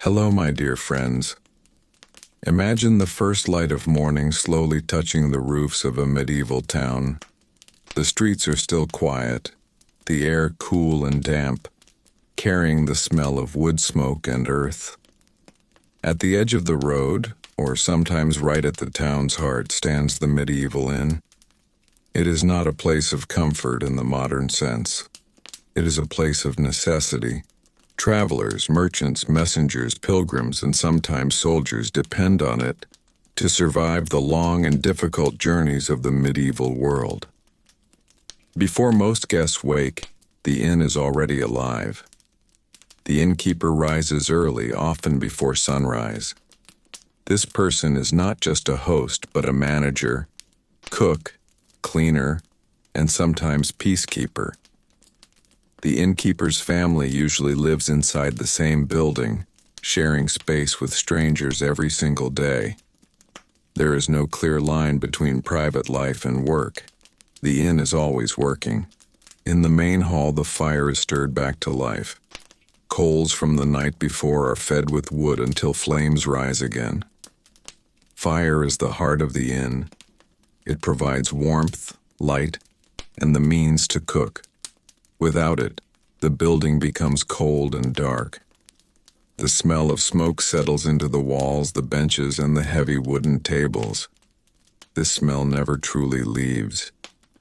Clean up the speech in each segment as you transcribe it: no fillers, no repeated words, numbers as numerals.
Hello, my dear friends. Imagine the first light of morning slowly touching the roofs of a medieval town. The streets are still quiet, the air cool and damp, carrying the smell of wood smoke and earth. At the edge of the road, or sometimes right at the town's heart, stands the medieval inn. It is not a place of comfort in the modern sense. It is a place of necessity. Travelers, merchants, messengers, pilgrims, and sometimes soldiers depend on it to survive the long and difficult journeys of the medieval world. Before most guests wake, the inn is already alive. The innkeeper rises early, often before sunrise. This person is not just a host, but a manager, cook, cleaner, and sometimes peacekeeper. The innkeeper's family usually lives inside the same building, sharing space with strangers every single day. There is no clear line between private life and work. The inn is always working. In the main hall, the fire is stirred back to life. Coals from the night before are fed with wood until flames rise again. Fire is the heart of the inn. It provides warmth, light, and the means to cook. Without it, the building becomes cold and dark. The smell of smoke settles into the walls, the benches, and the heavy wooden tables. This smell never truly leaves.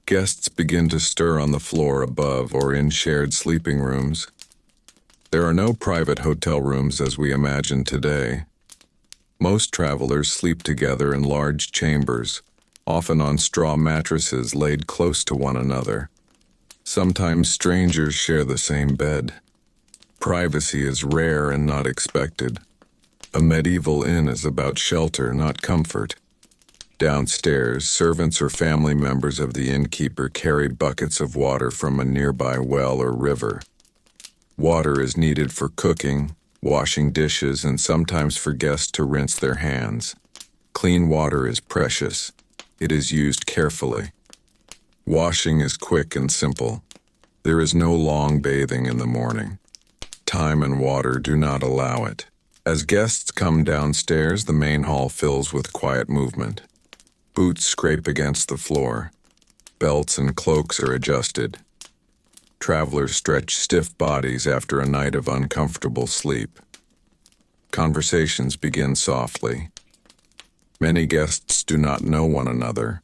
Guests begin to stir on the floor above or in shared sleeping rooms. There are no private hotel rooms as we imagine today. Most travelers sleep together in large chambers, often on straw mattresses laid close to one another. Sometimes strangers share the same bed. Privacy is rare and not expected. A medieval inn is about shelter, not comfort. Downstairs, servants or family members of the innkeeper carry buckets of water from a nearby well or river. Water is needed for cooking, washing dishes, and sometimes for guests to rinse their hands. Clean water is precious. It is used carefully. Washing is quick and simple. There is no long bathing in the morning. Time and water do not allow it. As guests come downstairs, the main hall fills with quiet movement. Boots scrape against the floor. Belts and cloaks are adjusted. Travelers stretch stiff bodies after a night of uncomfortable sleep. Conversations begin softly. Many guests do not know one another,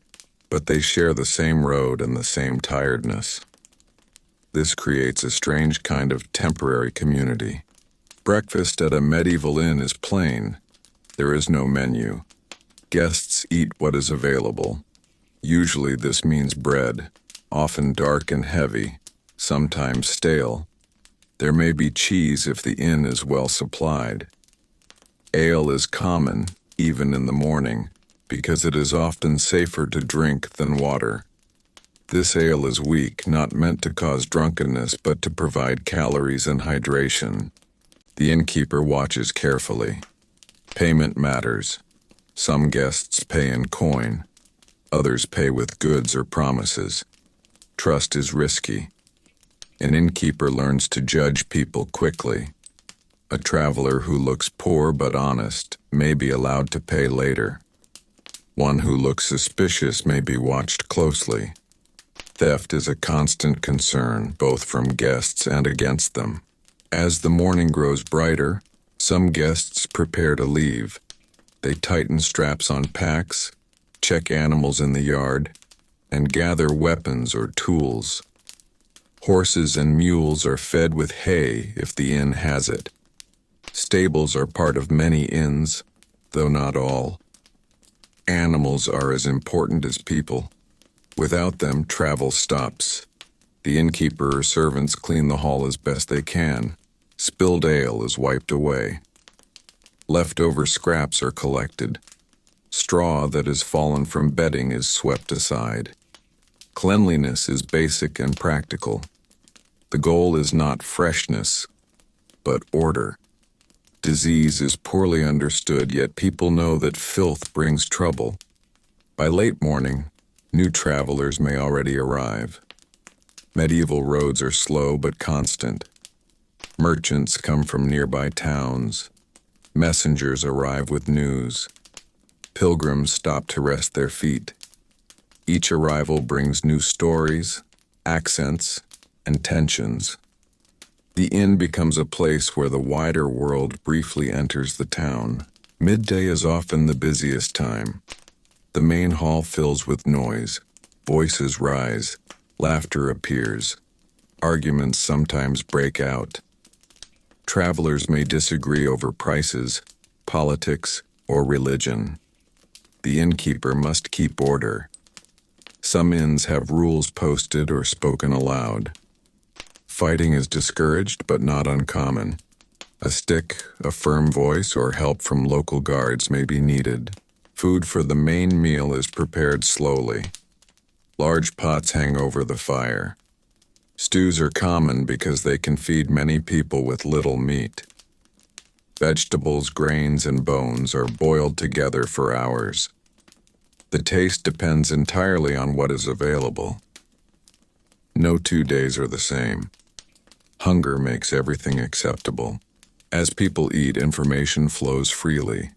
but they share the same road and the same tiredness. This creates a strange kind of temporary community. Breakfast at a medieval inn is plain. There is no menu. Guests eat what is available. Usually this means bread, often dark and heavy, sometimes stale. There may be cheese if the inn is well supplied. Ale is common, even in the morning, because it is often safer to drink than water. This ale is weak, not meant to cause drunkenness, but to provide calories and hydration. The innkeeper watches carefully. Payment matters. Some guests pay in coin. Others pay with goods or promises. Trust is risky. An innkeeper learns to judge people quickly. A traveler who looks poor but honest may be allowed to pay later. One who looks suspicious may be watched closely. Theft is a constant concern, both from guests and against them. As the morning grows brighter, some guests prepare to leave. They tighten straps on packs, check animals in the yard, and gather weapons or tools. Horses and mules are fed with hay if the inn has it. Stables are part of many inns, though not all. Animals are as important as people. Without them, travel stops. The innkeeper or servants clean the hall as best they can. Spilled ale is wiped away. Leftover scraps are collected. Straw that has fallen from bedding is swept aside. Cleanliness is basic and practical. The goal is not freshness, but order. Disease is poorly understood, yet people know that filth brings trouble. By late morning, new travelers may already arrive. Medieval roads are slow but constant. Merchants come from nearby towns. Messengers arrive with news. Pilgrims stop to rest their feet. Each arrival brings new stories, accents, and tensions. The inn becomes a place where the wider world briefly enters the town. Midday is often the busiest time. The main hall fills with noise. Voices rise. Laughter appears. Arguments sometimes break out. Travelers may disagree over prices, politics, or religion. The innkeeper must keep order. Some inns have rules posted or spoken aloud. Fighting is discouraged but not uncommon. A stick, a firm voice, or help from local guards may be needed. Food for the main meal is prepared slowly. Large pots hang over the fire. Stews are common because they can feed many people with little meat. Vegetables, grains, and bones are boiled together for hours. The taste depends entirely on what is available. No 2 days are the same. Hunger makes everything acceptable. As people eat, information flows freely.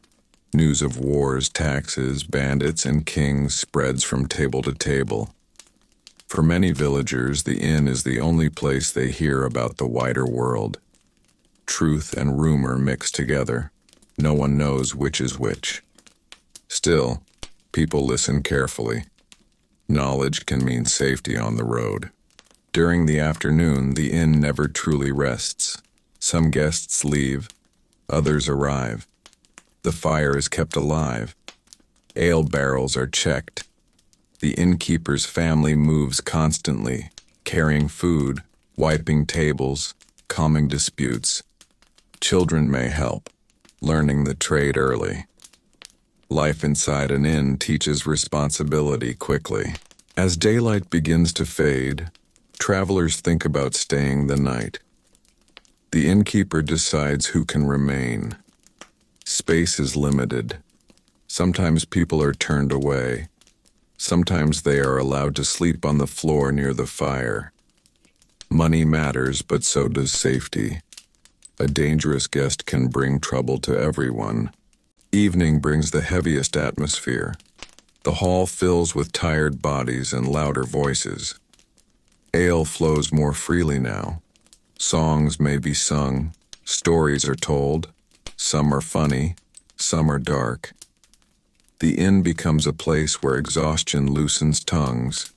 News of wars, taxes, bandits, and kings spreads from table to table. For many villagers, the inn is the only place they hear about the wider world. Truth and rumor mix together. No one knows which is which. Still, people listen carefully. Knowledge can mean safety on the road. During the afternoon, the inn never truly rests. Some guests leave, others arrive. The fire is kept alive. Ale barrels are checked. The innkeeper's family moves constantly, carrying food, wiping tables, calming disputes. Children may help, learning the trade early. Life inside an inn teaches responsibility quickly. As daylight begins to fade, travelers think about staying the night. The innkeeper decides who can remain. Space is limited. Sometimes people are turned away. Sometimes they are allowed to sleep on the floor near the fire. Money matters, but so does safety. A dangerous guest can bring trouble to everyone. Evening brings the heaviest atmosphere. The hall fills with tired bodies and louder voices. Ale flows more freely now. Songs may be sung, stories are told, some are funny, some are dark. The inn becomes a place where exhaustion loosens tongues.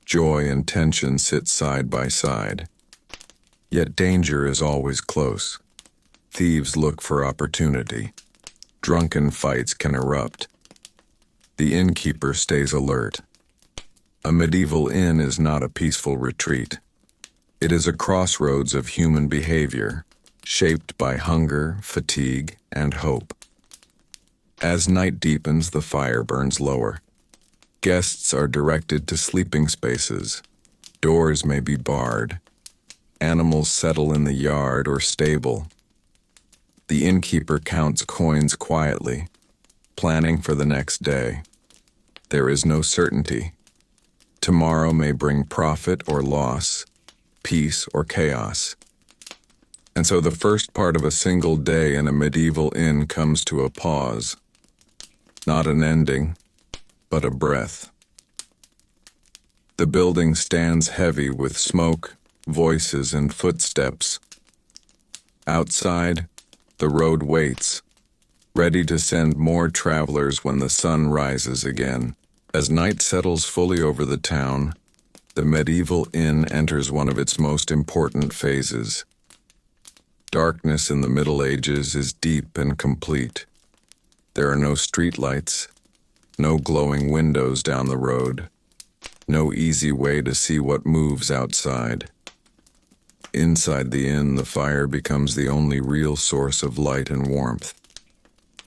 Joy and tension sit side by side. Yet danger is always close. Thieves look for opportunity. Drunken fights can erupt. The innkeeper stays alert. A medieval inn is not a peaceful retreat. It is a crossroads of human behavior, shaped by hunger, fatigue, and hope. As night deepens, the fire burns lower. Guests are directed to sleeping spaces. Doors may be barred. Animals settle in the yard or stable. The innkeeper counts coins quietly, planning for the next day. There is no certainty. Tomorrow may bring profit or loss, peace or chaos. And so the first part of a single day in a medieval inn comes to a pause. Not an ending, but a breath. The building stands heavy with smoke, voices, and footsteps. Outside, the road waits, ready to send more travelers when the sun rises again. As night settles fully over the town, the medieval inn enters one of its most important phases. Darkness in the Middle Ages is deep and complete. There are no streetlights, no glowing windows down the road, no easy way to see what moves outside. Inside the inn, the fire becomes the only real source of light and warmth.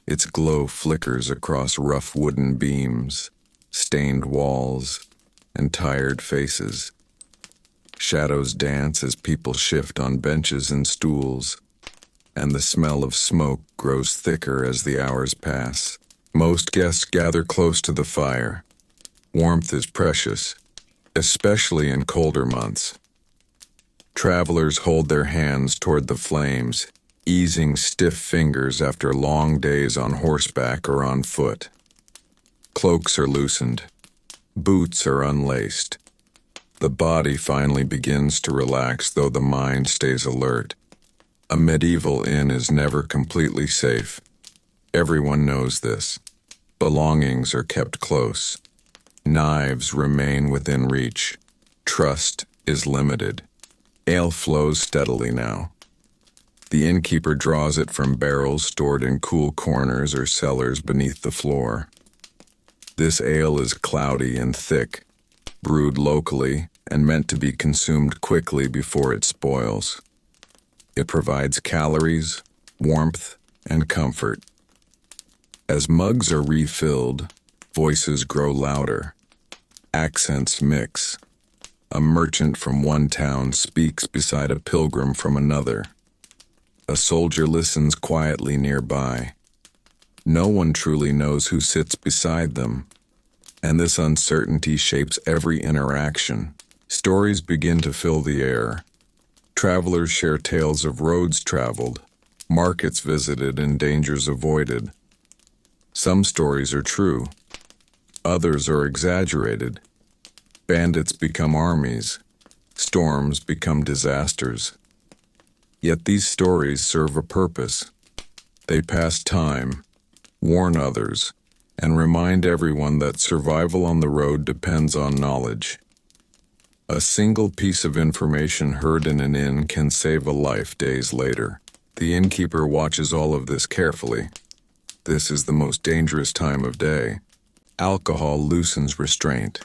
Its glow flickers across rough wooden beams, stained walls, and tired faces. Shadows dance as people shift on benches and stools, and the smell of smoke grows thicker as the hours pass. Most guests gather close to the fire. Warmth is precious, especially in colder months. Travelers hold their hands toward the flames, easing stiff fingers after long days on horseback or on foot. Cloaks are loosened. Boots are unlaced. The body finally begins to relax, though the mind stays alert. A medieval inn is never completely safe. Everyone knows this. Belongings are kept close. Knives remain within reach. Trust is limited. Ale flows steadily now. The innkeeper draws it from barrels stored in cool corners or cellars beneath the floor. This ale is cloudy and thick, brewed locally and meant to be consumed quickly before it spoils. It provides calories, warmth, and comfort. As mugs are refilled, voices grow louder. Accents mix. A merchant from one town speaks beside a pilgrim from another. A soldier listens quietly nearby. No one truly knows who sits beside them, and this uncertainty shapes every interaction. Stories begin to fill the air. Travelers share tales of roads traveled, markets visited, and dangers avoided. Some stories are true. Others are exaggerated. Bandits become armies. Storms become disasters. Yet these stories serve a purpose. They pass time, warn others, and remind everyone that survival on the road depends on knowledge. A single piece of information heard in an inn can save a life days later. The innkeeper watches all of this carefully. This is the most dangerous time of day. Alcohol loosens restraint.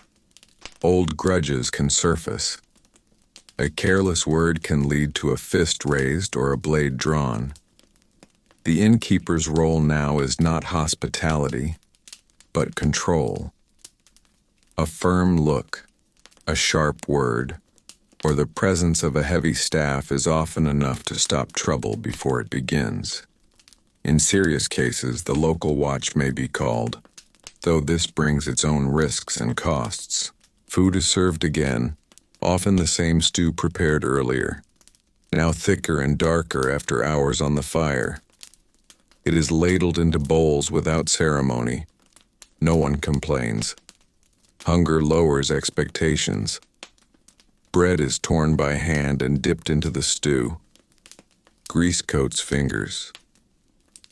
Old grudges can surface. A careless word can lead to a fist raised or a blade drawn. The innkeeper's role now is not hospitality, but control. A firm look, a sharp word, or the presence of a heavy staff is often enough to stop trouble before it begins. In serious cases, the local watch may be called, though this brings its own risks and costs. Food is served again, often the same stew prepared earlier, now thicker and darker after hours on the fire. It is ladled into bowls without ceremony. No one complains. Hunger lowers expectations. Bread is torn by hand and dipped into the stew. Grease coats fingers.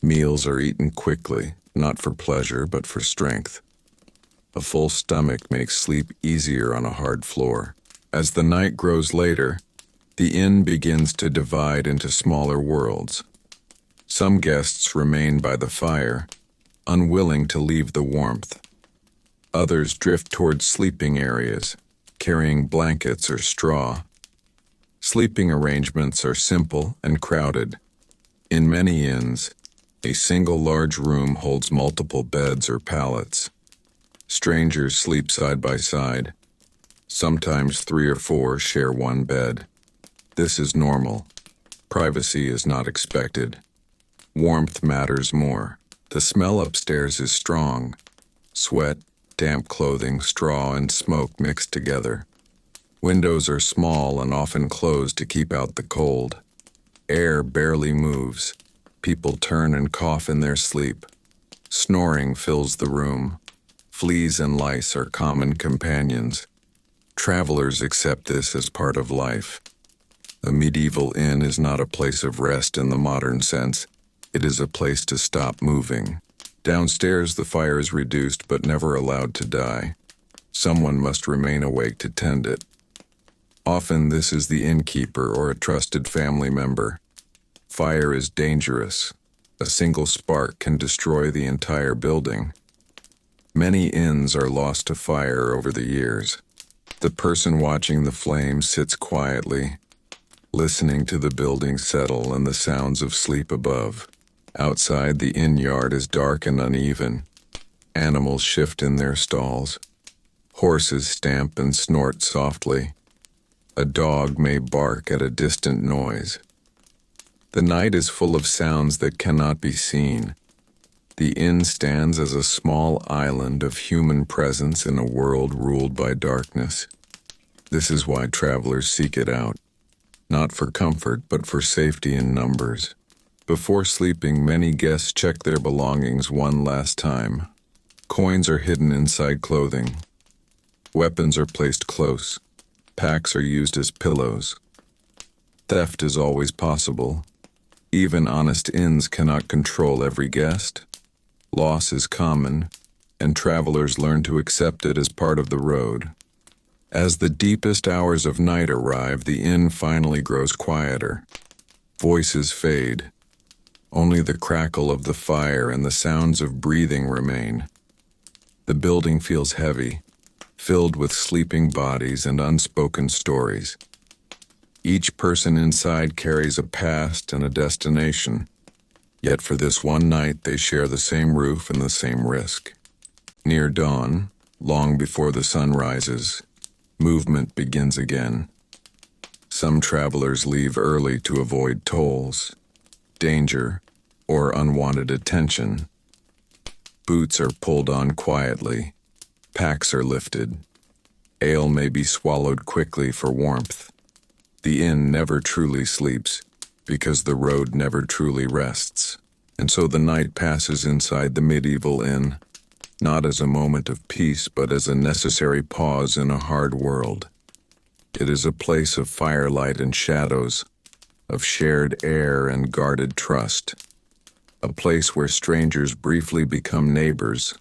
Meals are eaten quickly, not for pleasure but for strength. A full stomach makes sleep easier on a hard floor. As the night grows later, the inn begins to divide into smaller worlds. Some guests remain by the fire, unwilling to leave the warmth. Others drift towards sleeping areas, carrying blankets or straw. Sleeping arrangements are simple and crowded. In many inns, a single large room holds multiple beds or pallets. Strangers sleep side by side. Sometimes 3 or 4 share one bed. This is normal. Privacy is not expected. Warmth matters more. The smell upstairs is strong. Sweat, damp clothing, straw, and smoke mixed together. Windows are small and often closed to keep out the cold. Air barely moves. People turn and cough in their sleep. Snoring fills the room. Fleas and lice are common companions. Travelers accept this as part of life. A medieval inn is not a place of rest in the modern sense. It is a place to stop moving. Downstairs, the fire is reduced but never allowed to die. Someone must remain awake to tend it. Often this is the innkeeper or a trusted family member. Fire is dangerous. A single spark can destroy the entire building. Many inns are lost to fire over the years. The person watching the flames sits quietly, listening to the building settle and the sounds of sleep above. Outside, the inn yard is dark and uneven. Animals shift in their stalls. Horses stamp and snort softly. A dog may bark at a distant noise. The night is full of sounds that cannot be seen. The inn stands as a small island of human presence in a world ruled by darkness. This is why travelers seek it out, not for comfort but for safety in numbers. Before sleeping, many guests check their belongings one last time. Coins are hidden inside clothing. Weapons are placed close. Packs are used as pillows. Theft is always possible. Even honest inns cannot control every guest. Loss is common, and travelers learn to accept it as part of the road. As the deepest hours of night arrive, the inn finally grows quieter. Voices fade. Only the crackle of the fire and the sounds of breathing remain. The building feels heavy, filled with sleeping bodies and unspoken stories. Each person inside carries a past and a destination, yet for this one night they share the same roof and the same risk. Near dawn, long before the sun rises, movement begins again. Some travelers leave early to avoid tolls, danger, or unwanted attention. Boots are pulled on quietly. Packs are lifted. Ale may be swallowed quickly for warmth. The inn never truly sleeps, because the road never truly rests. And so the night passes inside the medieval inn, not as a moment of peace, but as a necessary pause in a hard world. It is a place of firelight and shadows, of shared air and guarded trust. A place where strangers briefly become neighbors,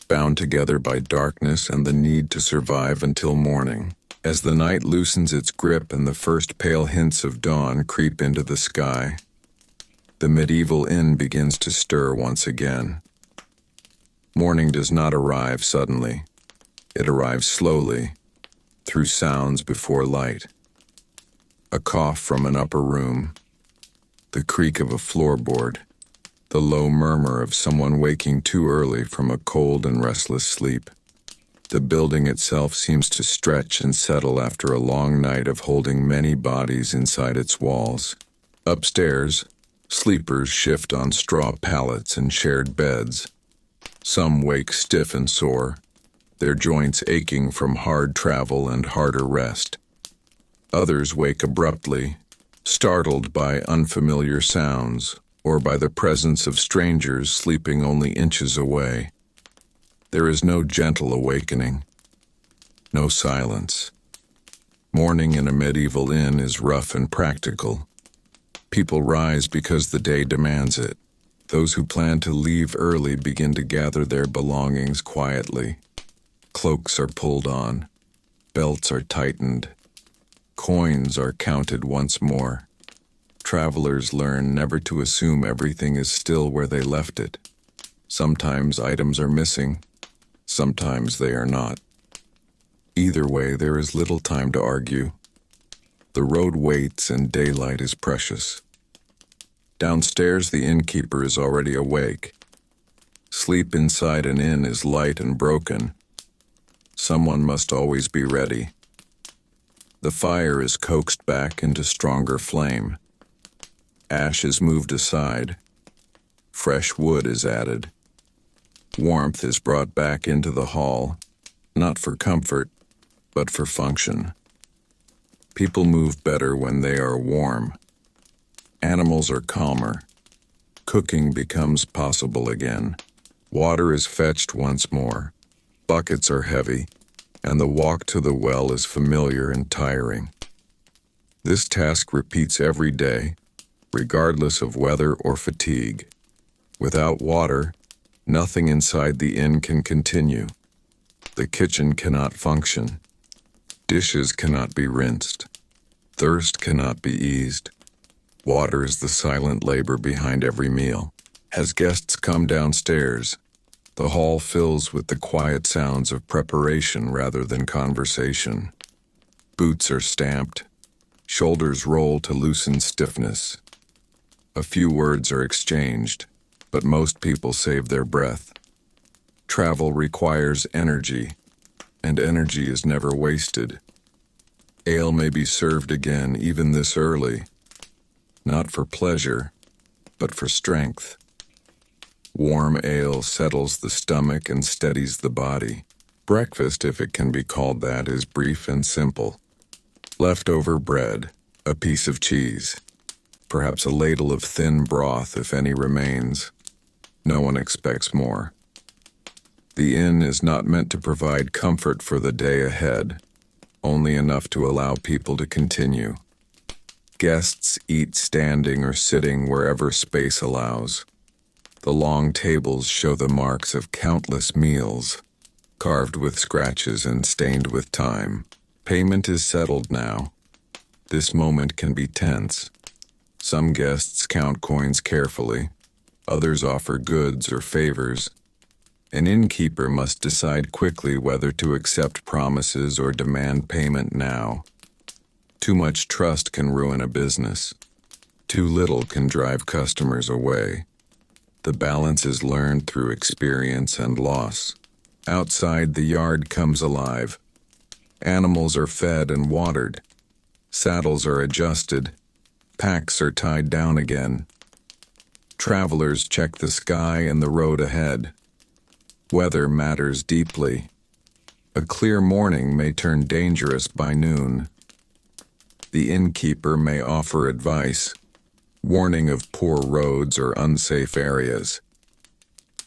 bound together by darkness and the need to survive until morning. As the night loosens its grip and the first pale hints of dawn creep into the sky, the medieval inn begins to stir once again. Morning does not arrive suddenly. It arrives slowly, through sounds before light. A cough from an upper room, the creak of a floorboard, the low murmur of someone waking too early from a cold and restless sleep. The building itself seems to stretch and settle after a long night of holding many bodies inside its walls. Upstairs, sleepers shift on straw pallets and shared beds. Some wake stiff and sore, their joints aching from hard travel and harder rest. Others wake abruptly, startled by unfamiliar sounds or by the presence of strangers sleeping only inches away. There is no gentle awakening, no silence. Morning in a medieval inn is rough and practical. People rise because the day demands it. Those who plan to leave early begin to gather their belongings quietly. Cloaks are pulled on, belts are tightened, coins are counted once more. Travelers learn never to assume everything is still where they left it. Sometimes items are missing, sometimes they are not. Either way, there is little time to argue. The road waits and daylight is precious. Downstairs, the innkeeper is already awake. Sleep inside an inn is light and broken. Someone must always be ready. The fire is coaxed back into stronger flame. Ash is moved aside. Fresh wood is added. Warmth is brought back into the hall, not for comfort, but for function. People move better when they are warm. Animals are calmer. Cooking becomes possible again. Water is fetched once more. Buckets are heavy, and the walk to the well is familiar and tiring. This task repeats every day, regardless of weather or fatigue. Without water, nothing inside the inn can continue. The kitchen cannot function. Dishes cannot be rinsed. Thirst cannot be eased. Water is the silent labor behind every meal. As guests come downstairs, the hall fills with the quiet sounds of preparation rather than conversation. Boots are stamped. Shoulders roll to loosen stiffness. A few words are exchanged, but most people save their breath. Travel requires energy, and energy is never wasted. Ale may be served again even this early, not for pleasure, but for strength. Warm ale settles the stomach and steadies the body. Breakfast, if it can be called that, is brief and simple. Leftover bread, a piece of cheese, perhaps a ladle of thin broth if any remains. No one expects more. The inn is not meant to provide comfort for the day ahead, only enough to allow people to continue. Guests eat standing or sitting wherever space allows. The long tables show the marks of countless meals, carved with scratches and stained with time. Payment is settled now. This moment can be tense. Some guests count coins carefully. Others offer goods or favors. An innkeeper must decide quickly whether to accept promises or demand payment now. Too much trust can ruin a business. Too little can drive customers away. The balance is learned through experience and loss. Outside, the yard comes alive. Animals are fed and watered. Saddles are adjusted. Packs are tied down again. Travelers check the sky and the road ahead. Weather matters deeply. A clear morning may turn dangerous by noon. The innkeeper may offer advice, warning of poor roads or unsafe areas.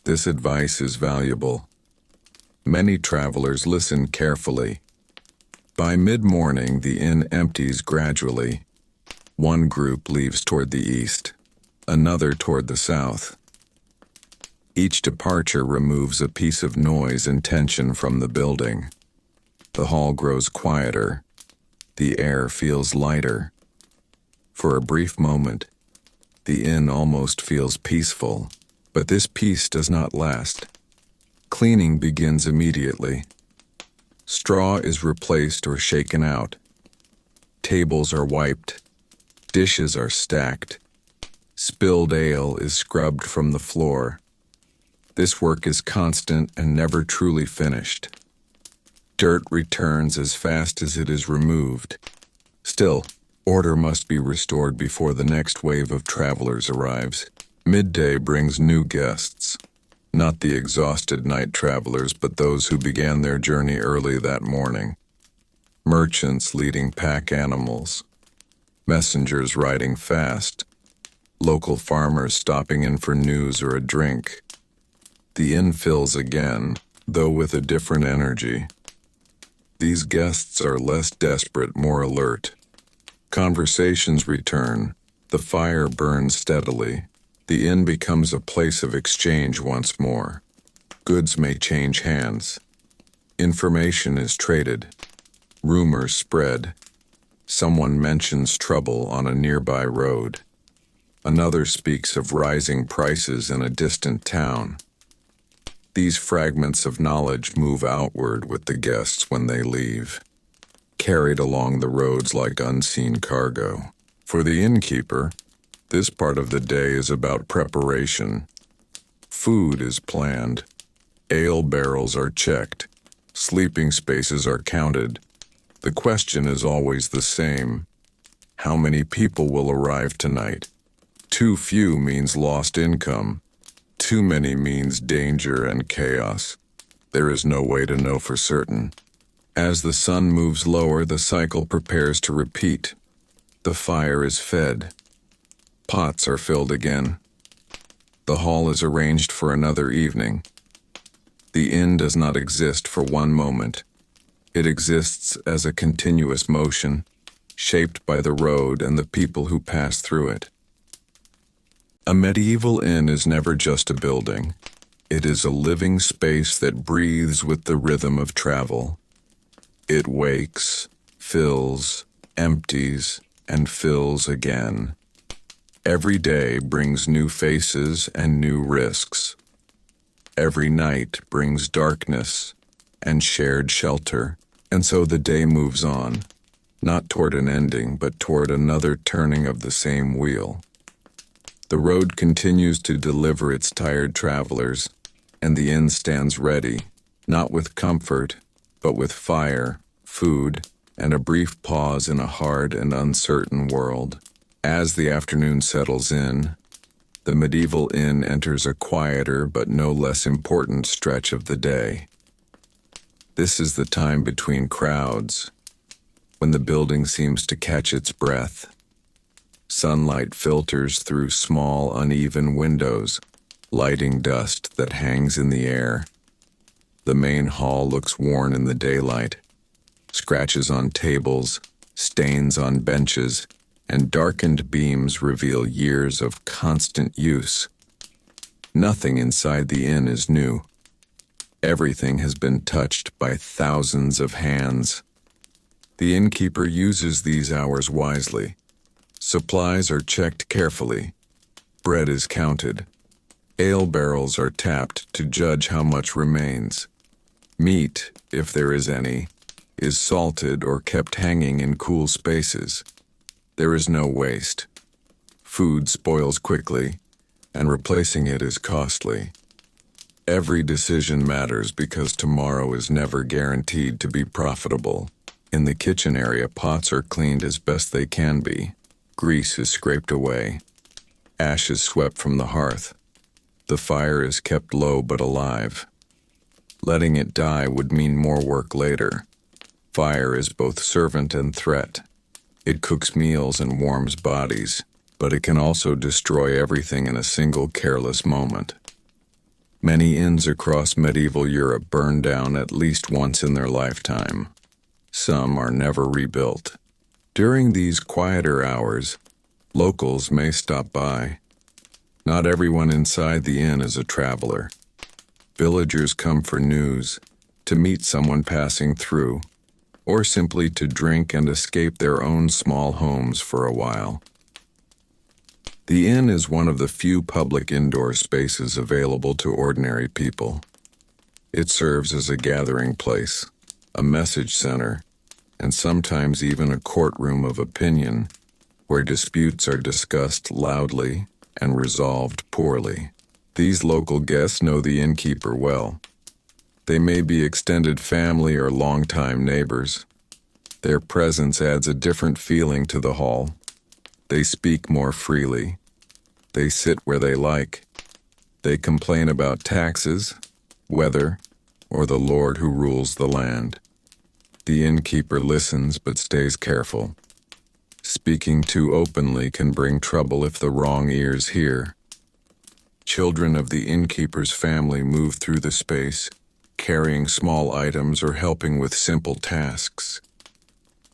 This advice is valuable. Many travelers listen carefully. By mid-morning, the inn empties gradually. One group leaves toward the east, another toward the south. Each departure removes a piece of noise and tension from the building. The hall grows quieter. The air feels lighter. For a brief moment, the inn almost feels peaceful, but this peace does not last. Cleaning begins immediately. Straw is replaced or shaken out. Tables are wiped. Dishes are stacked. Spilled ale is scrubbed from the floor. This work is constant and never truly finished. Dirt returns as fast as it is removed. Still, order must be restored before the next wave of travelers arrives. Midday brings new guests. Not the exhausted night travelers, but those who began their journey early that morning. Merchants leading pack animals. Messengers riding fast. Local farmers stopping in for news or a drink. The inn fills again, though with a different energy. These guests are less desperate, more alert. Conversations return. The fire burns steadily. The inn becomes a place of exchange once more. Goods may change hands. Information is traded. Rumors spread. Someone mentions trouble on a nearby road. Another speaks of rising prices in a distant town. These fragments of knowledge move outward with the guests when they leave, carried along the roads like unseen cargo. For the innkeeper, this part of the day is about preparation. Food is planned. Ale barrels are checked. Sleeping spaces are counted. The question is always the same. How many people will arrive tonight? Too few means lost income. Too many means danger and chaos. There is no way to know for certain. As the sun moves lower, the cycle prepares to repeat. The fire is fed. Pots are filled again. The hall is arranged for another evening. The inn does not exist for one moment. It exists as a continuous motion, shaped by the road and the people who pass through it. A medieval inn is never just a building. It is a living space that breathes with the rhythm of travel. It wakes, fills, empties, and fills again. Every day brings new faces and new risks. Every night brings darkness and shared shelter. And so the day moves on, not toward an ending, but toward another turning of the same wheel. The road continues to deliver its tired travelers, and the inn stands ready, not with comfort, but with fire, food, and a brief pause in a hard and uncertain world. As the afternoon settles in, the medieval inn enters a quieter but no less important stretch of the day. This is the time between crowds, when the building seems to catch its breath. Sunlight filters through small, uneven windows, lighting dust that hangs in the air. The main hall looks worn in the daylight. Scratches on tables, stains on benches, and darkened beams reveal years of constant use. Nothing inside the inn is new. Everything has been touched by thousands of hands. The innkeeper uses these hours wisely. Supplies are checked carefully. Bread is counted. Ale barrels are tapped to judge how much remains. Meat, if there is any, is salted or kept hanging in cool spaces. There is no waste. Food spoils quickly, and replacing it is costly. Every decision matters because tomorrow is never guaranteed to be profitable. In the kitchen area, pots are cleaned as best they can be. Grease is scraped away. Ash is swept from the hearth. The fire is kept low but alive. Letting it die would mean more work later. Fire is both servant and threat. It cooks meals and warms bodies, but it can also destroy everything in a single careless moment. Many inns across medieval Europe burn down at least once in their lifetime. Some are never rebuilt. During these quieter hours, locals may stop by. Not everyone inside the inn is a traveler. Villagers come for news, to meet someone passing through, or simply to drink and escape their own small homes for a while. The inn is one of the few public indoor spaces available to ordinary people. It serves as a gathering place, a message center, and sometimes even a courtroom of opinion, where disputes are discussed loudly and resolved poorly. These local guests know the innkeeper well. They may be extended family or longtime neighbors. Their presence adds a different feeling to the hall. They speak more freely. They sit where they like. They complain about taxes, weather, or the Lord who rules the land. The innkeeper listens but stays careful. Speaking too openly can bring trouble if the wrong ears hear. Children of the innkeeper's family move through the space, carrying small items or helping with simple tasks.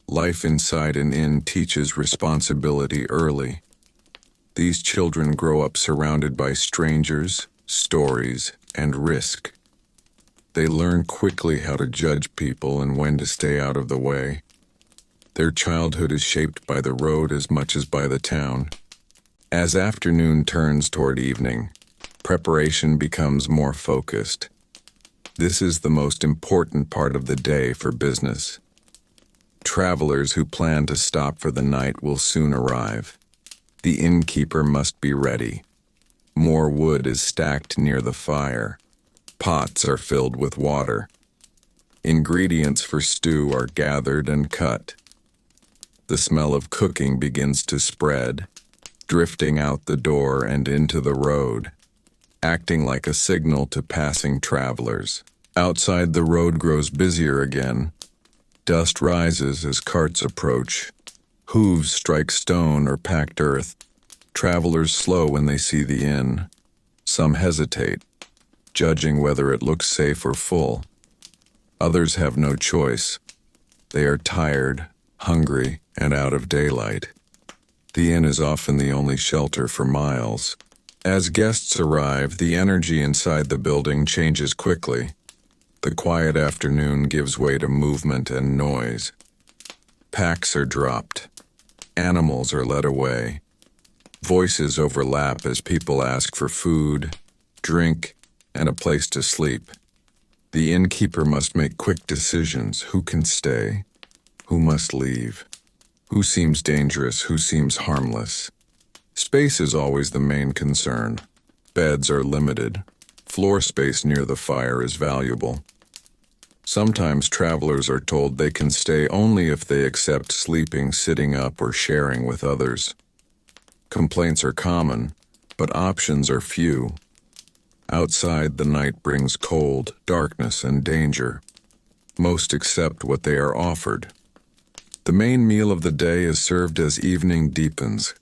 Life inside an inn teaches responsibility early. These children grow up surrounded by strangers, stories, and risk. They learn quickly how to judge people and when to stay out of the way. Their childhood is shaped by the road as much as by the town. As afternoon turns toward evening, preparation becomes more focused. This is the most important part of the day for business. Travelers who plan to stop for the night will soon arrive. The innkeeper must be ready. More wood is stacked near the fire. Pots are filled with water. Ingredients for stew are gathered and cut. The smell of cooking begins to spread, drifting out the door and into the road, acting like a signal to passing travelers. Outside, the road grows busier again. Dust rises as carts approach. Hooves strike stone or packed earth. Travelers slow when they see the inn. Some hesitate, judging whether it looks safe or full. Others have no choice. They are tired, hungry, and out of daylight. The inn is often the only shelter for miles. As guests arrive, the energy inside the building changes quickly. The quiet afternoon gives way to movement and noise. Packs are dropped. Animals are led away. Voices overlap as people ask for food, drink, and a place to sleep. The innkeeper must make quick decisions. Who can stay? Who must leave? Who seems dangerous? Who seems harmless? Space is always the main concern. Beds are limited. Floor space near the fire is valuable. Sometimes travelers are told they can stay only if they accept sleeping, sitting up, or sharing with others. Complaints are common, but options are few. Outside, the night brings cold, darkness, and danger. Most accept what they are offered. The main meal of the day is served as evening deepens.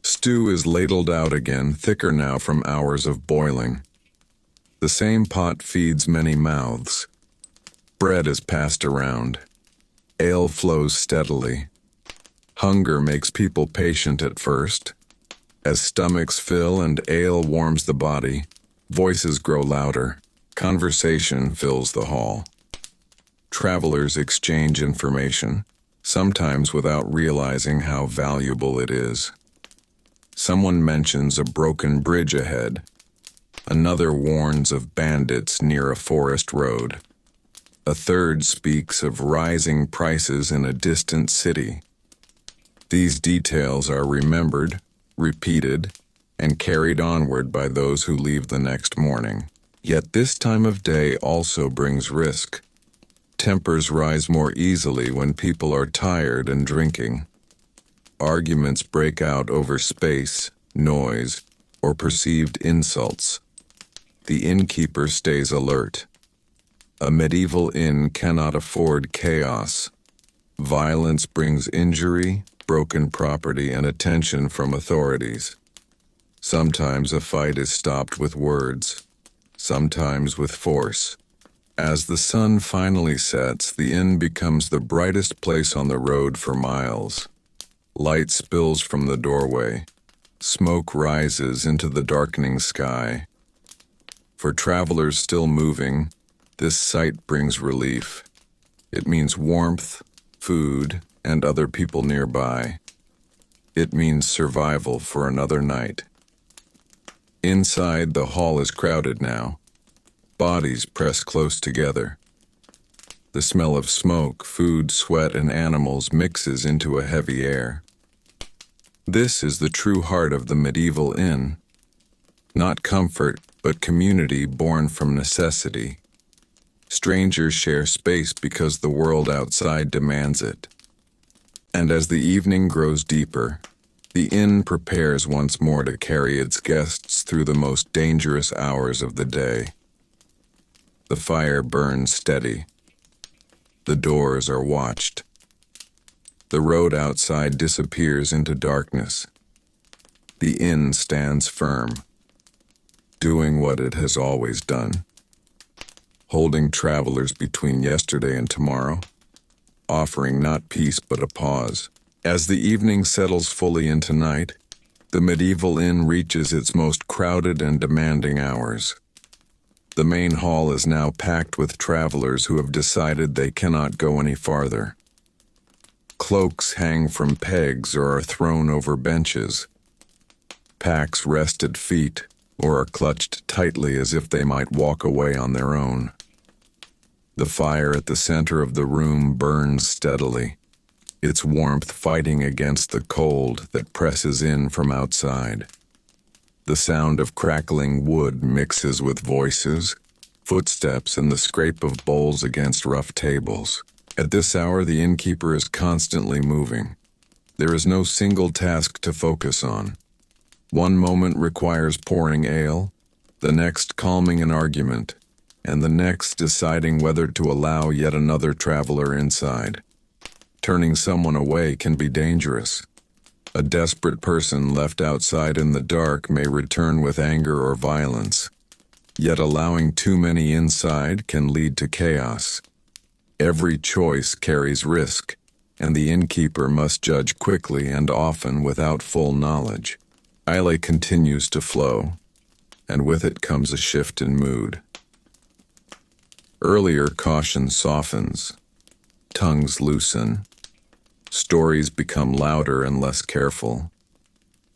Stew is ladled out again, thicker now from hours of boiling. The same pot feeds many mouths. Bread is passed around. Ale flows steadily. Hunger makes people patient at first. As stomachs fill and ale warms the body, voices grow louder. Conversation fills the hall. Travelers exchange information, sometimes without realizing how valuable it is. Someone mentions a broken bridge ahead. Another warns of bandits near a forest road. A third speaks of rising prices in a distant city. These details are remembered, repeated, and carried onward by those who leave the next morning. Yet this time of day also brings risk. Tempers rise more easily when people are tired and drinking. Arguments break out over space, noise, or perceived insults. The innkeeper stays alert. A medieval inn cannot afford chaos. Violence brings injury, broken property, and attention from authorities. Sometimes a fight is stopped with words, sometimes with force. As the sun finally sets, the inn becomes the brightest place on the road for miles. Light spills from the doorway. Smoke rises into the darkening sky. For travelers still moving, this sight brings relief. It means warmth, food, and other people nearby. It means survival for another night. Inside, the hall is crowded now. Bodies press close together. The smell of smoke, food, sweat, and animals mixes into a heavy air. This is the true heart of the medieval inn. Not comfort, but community born from necessity. Strangers share space because the world outside demands it. And as the evening grows deeper, the inn prepares once more to carry its guests through the most dangerous hours of the day. The fire burns steady. The doors are watched. The road outside disappears into darkness. The inn stands firm, doing what it has always done. Holding travelers between yesterday and tomorrow, offering not peace but a pause. As the evening settles fully into night, the medieval inn reaches its most crowded and demanding hours. The main hall is now packed with travelers who have decided they cannot go any farther. Cloaks hang from pegs or are thrown over benches. Packs rest at feet or are clutched tightly as if they might walk away on their own. The fire at the center of the room burns steadily, its warmth fighting against the cold that presses in from outside. The sound of crackling wood mixes with voices, footsteps, and the scrape of bowls against rough tables. At this hour, the innkeeper is constantly moving. There is no single task to focus on. One moment requires pouring ale, the next calming an argument, and the next deciding whether to allow yet another traveler inside. Turning someone away can be dangerous. A desperate person left outside in the dark may return with anger or violence. Yet allowing too many inside can lead to chaos. Every choice carries risk, and the innkeeper must judge quickly and often without full knowledge. Ale continues to flow, and with it comes a shift in mood. Earlier caution softens, tongues loosen, stories become louder and less careful.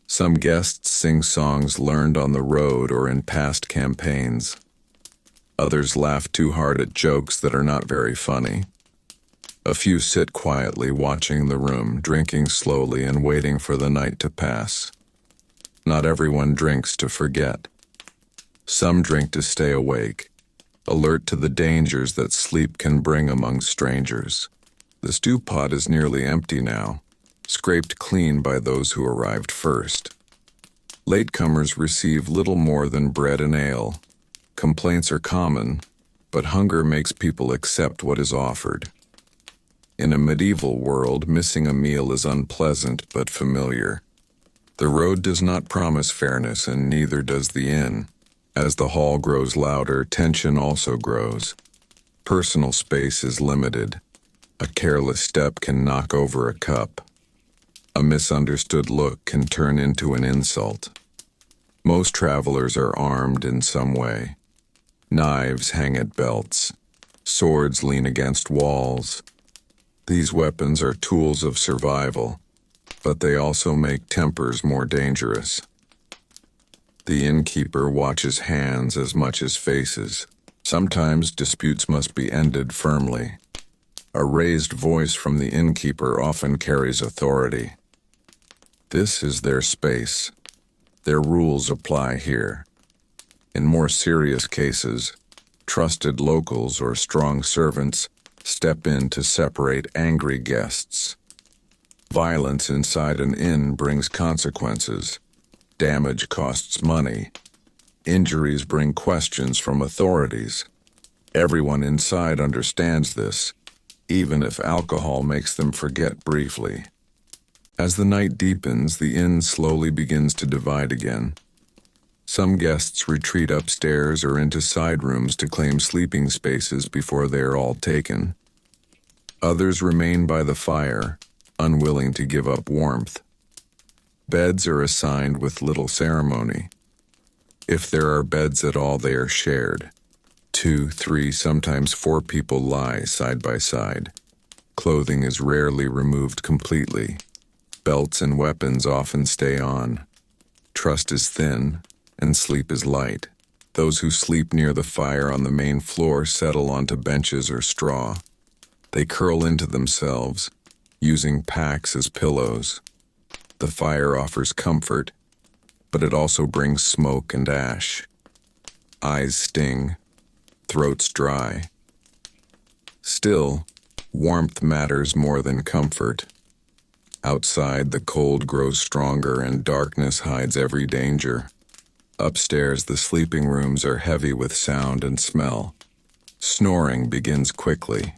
Some guests sing songs learned on the road or in past campaigns. Others laugh too hard at jokes that are not very funny. A few sit quietly watching the room, drinking slowly and waiting for the night to pass. Not everyone drinks to forget. Some drink to stay awake, alert to the dangers that sleep can bring among strangers. The stew pot is nearly empty now, scraped clean by those who arrived first. Latecomers receive little more than bread and ale. Complaints are common, but hunger makes people accept what is offered. In a medieval world, missing a meal is unpleasant but familiar. The road does not promise fairness, and neither does the inn. As the hall grows louder, tension also grows. Personal space is limited. A careless step can knock over a cup. A misunderstood look can turn into an insult. Most travelers are armed in some way. Knives hang at belts. Swords lean against walls. These weapons are tools of survival, but they also make tempers more dangerous. The innkeeper watches hands as much as faces. Sometimes disputes must be ended firmly. A raised voice from the innkeeper often carries authority. This is their space. Their rules apply here. In more serious cases, trusted locals or strong servants step in to separate angry guests. Violence inside an inn brings consequences. Damage costs money. Injuries bring questions from authorities. Everyone inside understands this, even if alcohol makes them forget briefly. As the night deepens, the inn slowly begins to divide again. Some guests retreat upstairs or into side rooms to claim sleeping spaces before they are all taken. Others remain by the fire, unwilling to give up warmth. Beds are assigned with little ceremony. If there are beds at all, they are shared. 2, 3, sometimes 4 people lie side by side. Clothing is rarely removed completely. Belts and weapons often stay on. Trust is thin, and sleep is light. Those who sleep near the fire on the main floor settle onto benches or straw. They curl into themselves, using packs as pillows. The fire offers comfort, but it also brings smoke and ash. Eyes sting, throats dry. Still, warmth matters more than comfort. Outside, the cold grows stronger and darkness hides every danger. Upstairs, the sleeping rooms are heavy with sound and smell. Snoring begins quickly.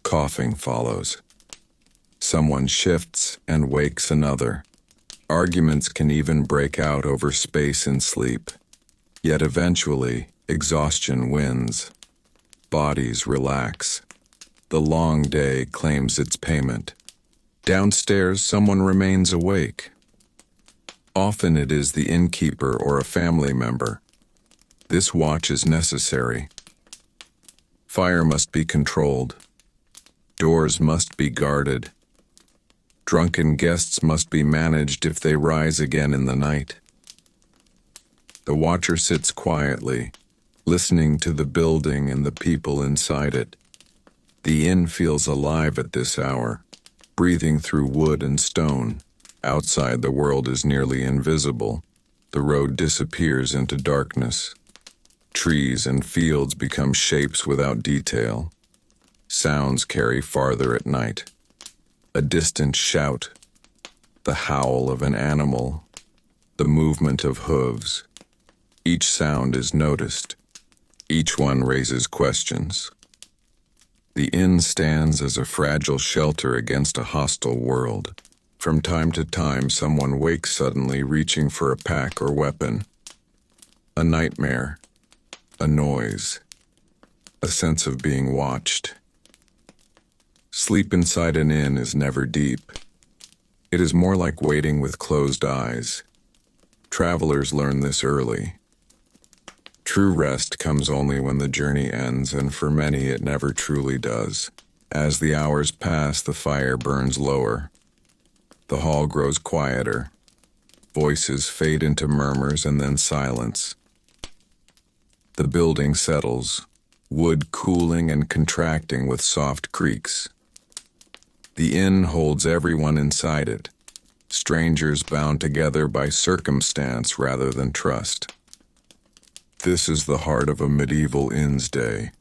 Coughing follows. Someone shifts and wakes another. Arguments can even break out over space and sleep. Yet eventually, exhaustion wins. Bodies relax. The long day claims its payment. Downstairs, someone remains awake. Often it is the innkeeper or a family member. This watch is necessary. Fire must be controlled. Doors must be guarded. Drunken guests must be managed if they rise again in the night. The watcher sits quietly, listening to the building and the people inside it. The inn feels alive at this hour, breathing through wood and stone. Outside, the world is nearly invisible. The road disappears into darkness. Trees and fields become shapes without detail. Sounds carry farther at night. A distant shout, the howl of an animal, the movement of hooves. Each sound is noticed. Each one raises questions. The inn stands as a fragile shelter against a hostile world. From time to time, someone wakes suddenly, reaching for a pack or weapon. A nightmare, a noise, a sense of being watched. Sleep inside an inn is never deep. It is more like waiting with closed eyes. Travelers learn this early. True rest comes only when the journey ends, and for many it never truly does. As the hours pass, the fire burns lower. The hall grows quieter. Voices fade into murmurs and then silence. The building settles, wood cooling and contracting with soft creaks. The inn holds everyone inside it, strangers bound together by circumstance rather than trust. This is the heart of a medieval inn's day.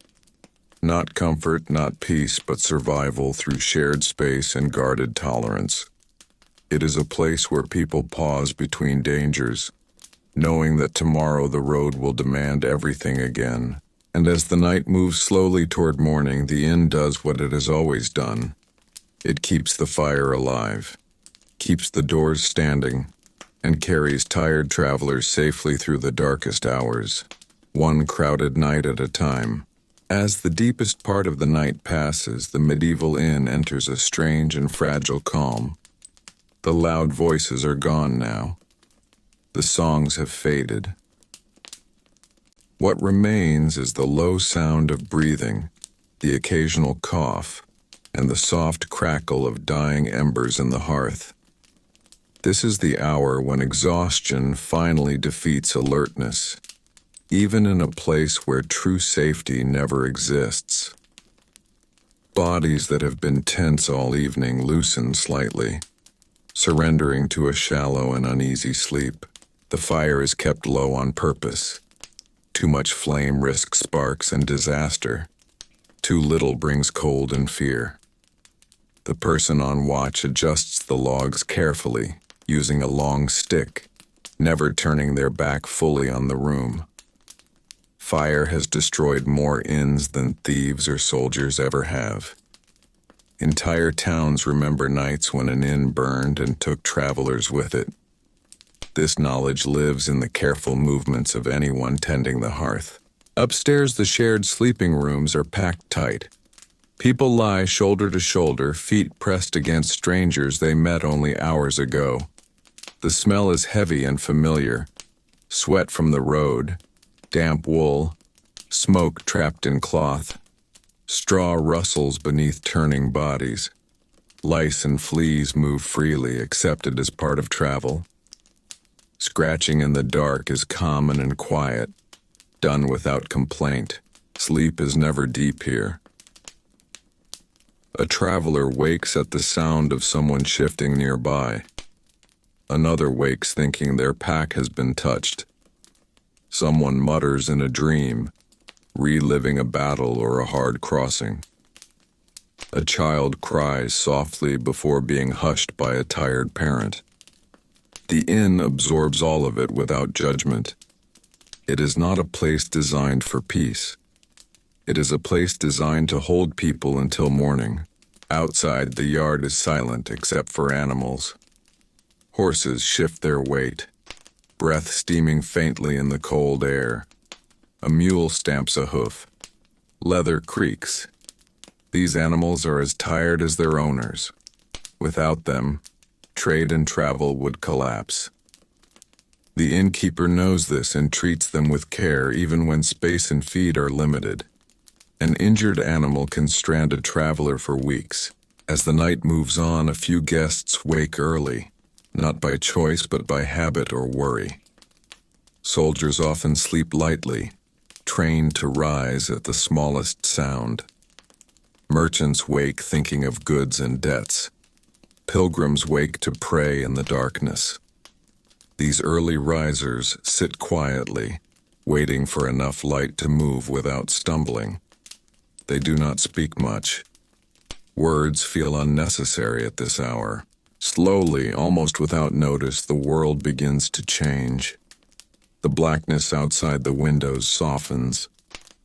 Not comfort, not peace, but survival through shared space and guarded tolerance. It is a place where people pause between dangers, knowing that tomorrow the road will demand everything again. And as the night moves slowly toward morning, the inn does what it has always done. It keeps the fire alive, keeps the doors standing, and carries tired travelers safely through the darkest hours, one crowded night at a time. As the deepest part of the night passes, the medieval inn enters a strange and fragile calm. The loud voices are gone now. The songs have faded. What remains is the low sound of breathing, the occasional cough, and the soft crackle of dying embers in the hearth. This is the hour when exhaustion finally defeats alertness, even in a place where true safety never exists. Bodies that have been tense all evening loosen slightly, surrendering to a shallow and uneasy sleep. The fire is kept low on purpose. Too much flame risks sparks and disaster. Too little brings cold and fear. The person on watch adjusts the logs carefully, using a long stick, never turning their back fully on the room. Fire has destroyed more inns than thieves or soldiers ever have. Entire towns remember nights when an inn burned and took travelers with it. This knowledge lives in the careful movements of anyone tending the hearth. Upstairs, the shared sleeping rooms are packed tight. People lie shoulder to shoulder, feet pressed against strangers they met only hours ago. The smell is heavy and familiar. Sweat from the road, damp wool, smoke trapped in cloth. Straw rustles beneath turning bodies. Lice and fleas move freely, accepted as part of travel. Scratching in the dark is common and quiet, done without complaint. Sleep is never deep here. A traveler wakes at the sound of someone shifting nearby. Another wakes thinking their pack has been touched. Someone mutters in a dream, reliving a battle or a hard crossing. A child cries softly before being hushed by a tired parent. The inn absorbs all of it without judgment. It is not a place designed for peace. It is a place designed to hold people until morning. Outside, the yard is silent except for animals. Horses shift their weight, breath steaming faintly in the cold air. A mule stamps a hoof. Leather creaks. These animals are as tired as their owners. Without them, trade and travel would collapse. The innkeeper knows this and treats them with care even when space and feed are limited. An injured animal can strand a traveler for weeks. As the night moves on, a few guests wake early, not by choice but by habit or worry. Soldiers often sleep lightly, trained to rise at the smallest sound. Merchants wake thinking of goods and debts. Pilgrims wake to pray in the darkness. These early risers sit quietly, waiting for enough light to move without stumbling. They do not speak much. Words feel unnecessary at this hour. Slowly, almost without notice, the world begins to change. The blackness outside the windows softens.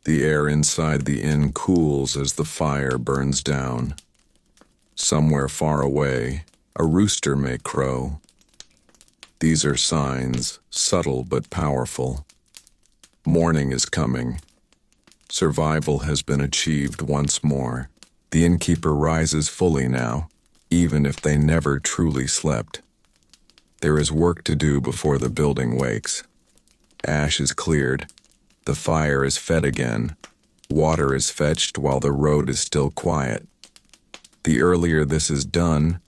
The air inside the inn cools as the fire burns down. Somewhere far away, a rooster may crow. These are signs, subtle but powerful. Morning is coming. Survival has been achieved once more. The innkeeper rises fully now, even if they never truly slept. There is work to do before the building wakes. Ash is cleared. The fire is fed again. Water is fetched while the road is still quiet. The earlier this is done,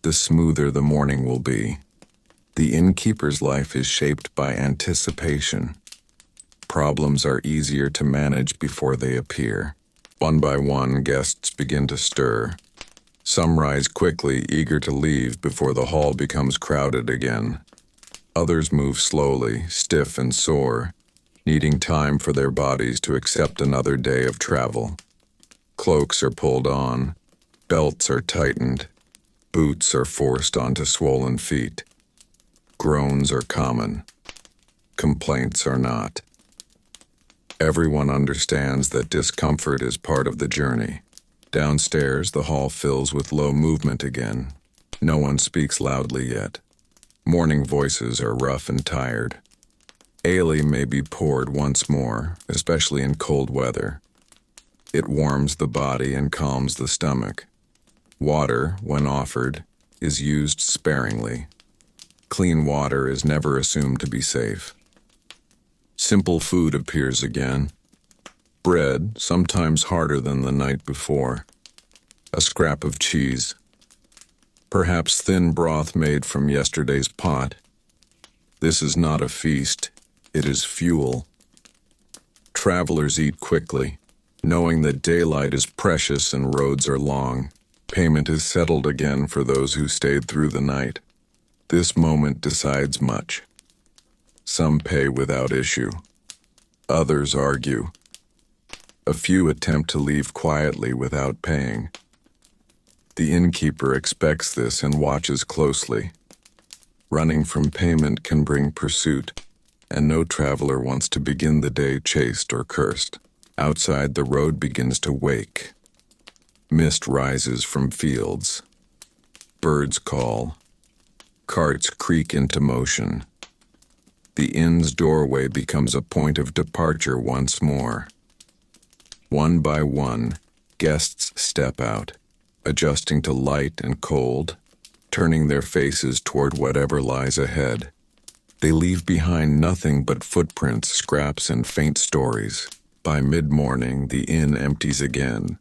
the smoother the morning will be. The innkeeper's life is shaped by anticipation. Problems are easier to manage before they appear. One by one, guests begin to stir. Some rise quickly, eager to leave before the hall becomes crowded again. Others move slowly, stiff and sore, needing time for their bodies to accept another day of travel. Cloaks are pulled on. Belts are tightened. Boots are forced onto swollen feet. Groans are common. Complaints are not. Everyone understands that discomfort is part of the journey. Downstairs, the hall fills with low movement again. No one speaks loudly yet. Morning voices are rough and tired. Ale may be poured once more, especially in cold weather. It warms the body and calms the stomach. Water, when offered, is used sparingly. Clean water is never assumed to be safe. Simple food appears again. Bread, sometimes harder than the night before. A scrap of cheese. Perhaps thin broth made from yesterday's pot. This is not a feast, it is fuel. Travelers eat quickly, knowing that daylight is precious and roads are long. Payment is settled again for those who stayed through the night. This moment decides much. Some pay without issue. Others argue. A few attempt to leave quietly without paying. The innkeeper expects this and watches closely. Running from payment can bring pursuit, and no traveler wants to begin the day chased or cursed. Outside, the road begins to wake. Mist rises from fields. Birds call. Carts creak into motion. The inn's doorway becomes a point of departure once more. One by one, guests step out, adjusting to light and cold, turning their faces toward whatever lies ahead. They leave behind nothing but footprints, scraps, and faint stories. By mid-morning, the inn empties again.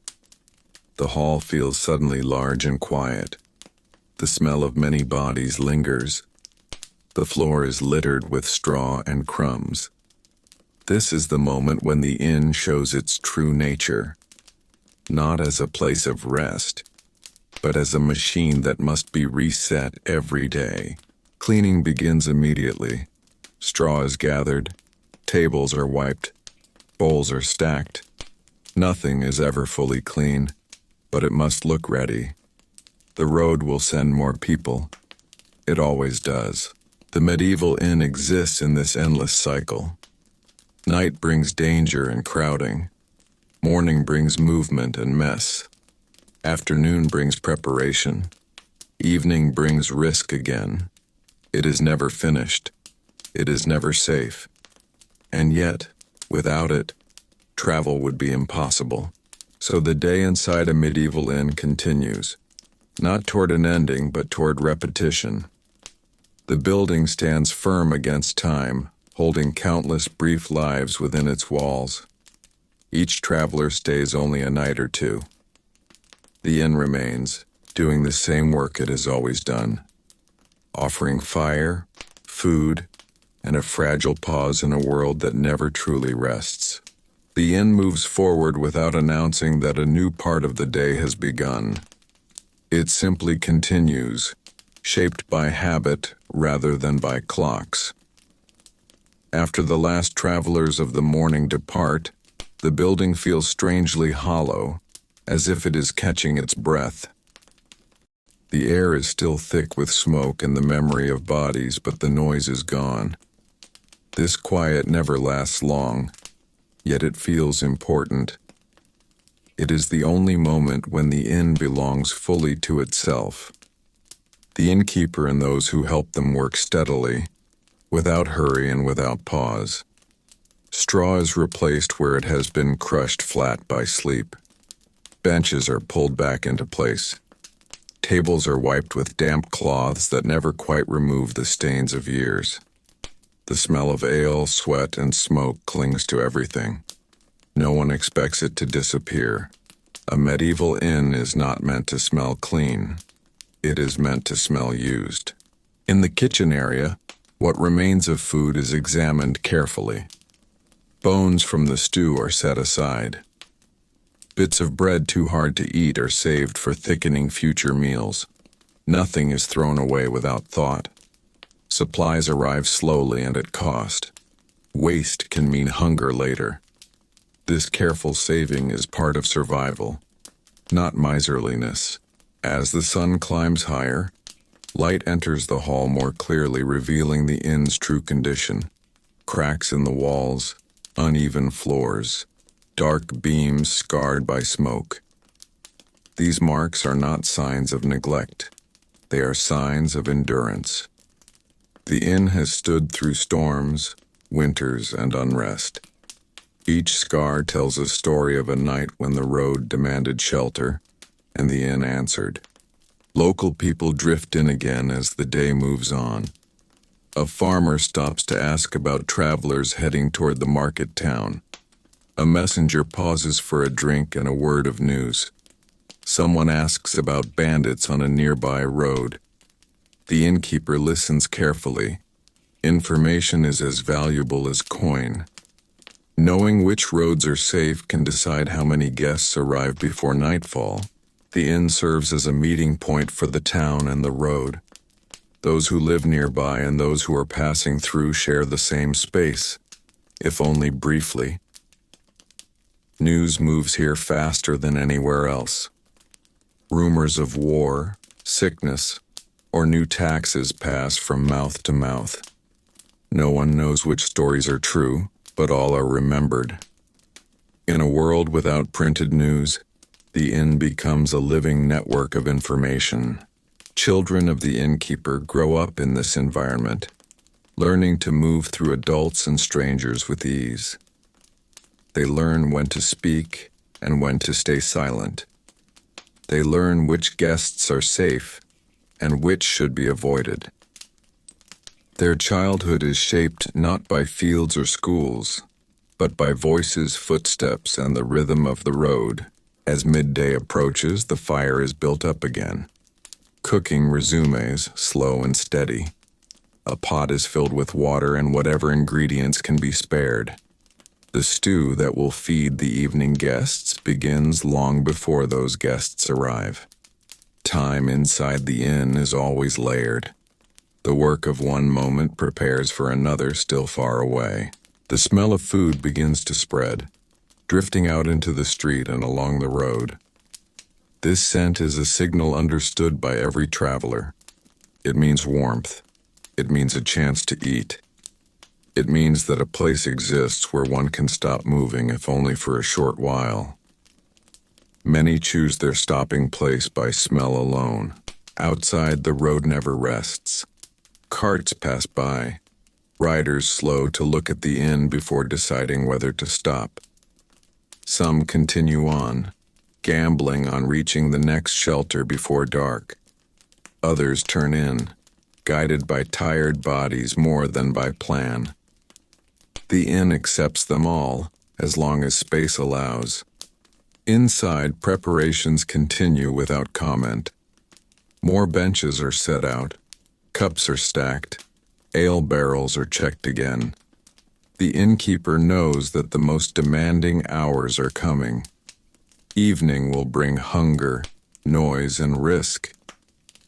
The hall feels suddenly large and quiet. The smell of many bodies lingers. The floor is littered with straw and crumbs. This is the moment when the inn shows its true nature, not as a place of rest, but as a machine that must be reset every day. Cleaning begins immediately. Straw is gathered, tables are wiped, bowls are stacked. Nothing is ever fully clean, but it must look ready. The road will send more people. It always does. The medieval inn exists in this endless cycle. Night brings danger and crowding. Morning brings movement and mess. Afternoon brings preparation. Evening brings risk again. It is never finished. It is never safe. And yet, without it, travel would be impossible. So the day inside a medieval inn continues, not toward an ending, but toward repetition. The building stands firm against time, holding countless brief lives within its walls. Each traveler stays only a night or two. The inn remains, doing the same work it has always done, offering fire, food, and a fragile pause in a world that never truly rests. The inn moves forward without announcing that a new part of the day has begun. It simply continues, shaped by habit rather than by clocks. After the last travelers of the morning depart, the building feels strangely hollow, as if it is catching its breath. The air is still thick with smoke and the memory of bodies, but the noise is gone. This quiet never lasts long, yet it feels important. It is the only moment when the inn belongs fully to itself. The innkeeper and those who help them work steadily, without hurry and without pause. Straw is replaced where it has been crushed flat by sleep. Benches are pulled back into place. Tables are wiped with damp cloths that never quite remove the stains of years. The smell of ale, sweat, and smoke clings to everything. No one expects it to disappear. A medieval inn is not meant to smell clean. It is meant to smell used. In the kitchen area, what remains of food is examined carefully. Bones from the stew are set aside. Bits of bread too hard to eat are saved for thickening future meals. Nothing is thrown away without thought. Supplies arrive slowly and at cost. Waste can mean hunger later. This careful saving is part of survival, not miserliness. As the sun climbs higher, light enters the hall more clearly, revealing the inn's true condition. Cracks in the walls, uneven floors, dark beams scarred by smoke. These marks are not signs of neglect. They are signs of endurance. The inn has stood through storms, winters, and unrest. Each scar tells a story of a night when the road demanded shelter, and the inn answered. Local people drift in again as the day moves on. A farmer stops to ask about travelers heading toward the market town. A messenger pauses for a drink and a word of news. Someone asks about bandits on a nearby road. The innkeeper listens carefully. Information is as valuable as coin. Knowing which roads are safe can decide how many guests arrive before nightfall. The inn serves as a meeting point for the town and the road. Those who live nearby and those who are passing through share the same space, if only briefly. News moves here faster than anywhere else. Rumors of war, sickness, or new taxes pass from mouth to mouth. No one knows which stories are true, but all are remembered. In a world without printed news, the inn becomes a living network of information. Children of the innkeeper grow up in this environment, learning to move through adults and strangers with ease. They learn when to speak and when to stay silent. They learn which guests are safe and which should be avoided. Their childhood is shaped not by fields or schools, but by voices, footsteps, and the rhythm of the road. As midday approaches, the fire is built up again. Cooking resumes, slow and steady. A pot is filled with water and whatever ingredients can be spared. The stew that will feed the evening guests begins long before those guests arrive. Time inside the inn is always layered. The work of one moment prepares for another still far away. The smell of food begins to spread, drifting out into the street and along the road. This scent is a signal understood by every traveler. It means warmth. It means a chance to eat. It means that a place exists where one can stop moving, if only for a short while. Many choose their stopping place by smell alone. Outside, the road never rests. Carts pass by, riders slow to look at the inn before deciding whether to stop. Some continue on, gambling on reaching the next shelter before dark. Others turn in, guided by tired bodies more than by plan. The inn accepts them all, as long as space allows. Inside, preparations continue without comment. More benches are set out. Cups are stacked, ale barrels are checked again. The innkeeper knows that the most demanding hours are coming. Evening will bring hunger, noise, and risk.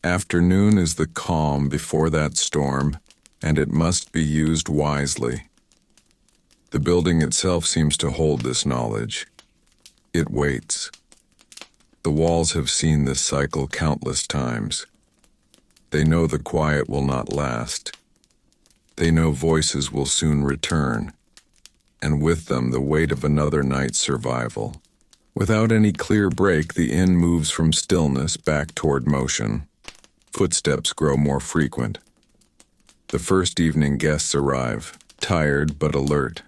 Afternoon is the calm before that storm, and it must be used wisely. The building itself seems to hold this knowledge. It waits. The walls have seen this cycle countless times. They know the quiet will not last. They know voices will soon return, and with them the weight of another night's survival. Without any clear break, the inn moves from stillness back toward motion. Footsteps grow more frequent. The first evening guests arrive, tired but alert.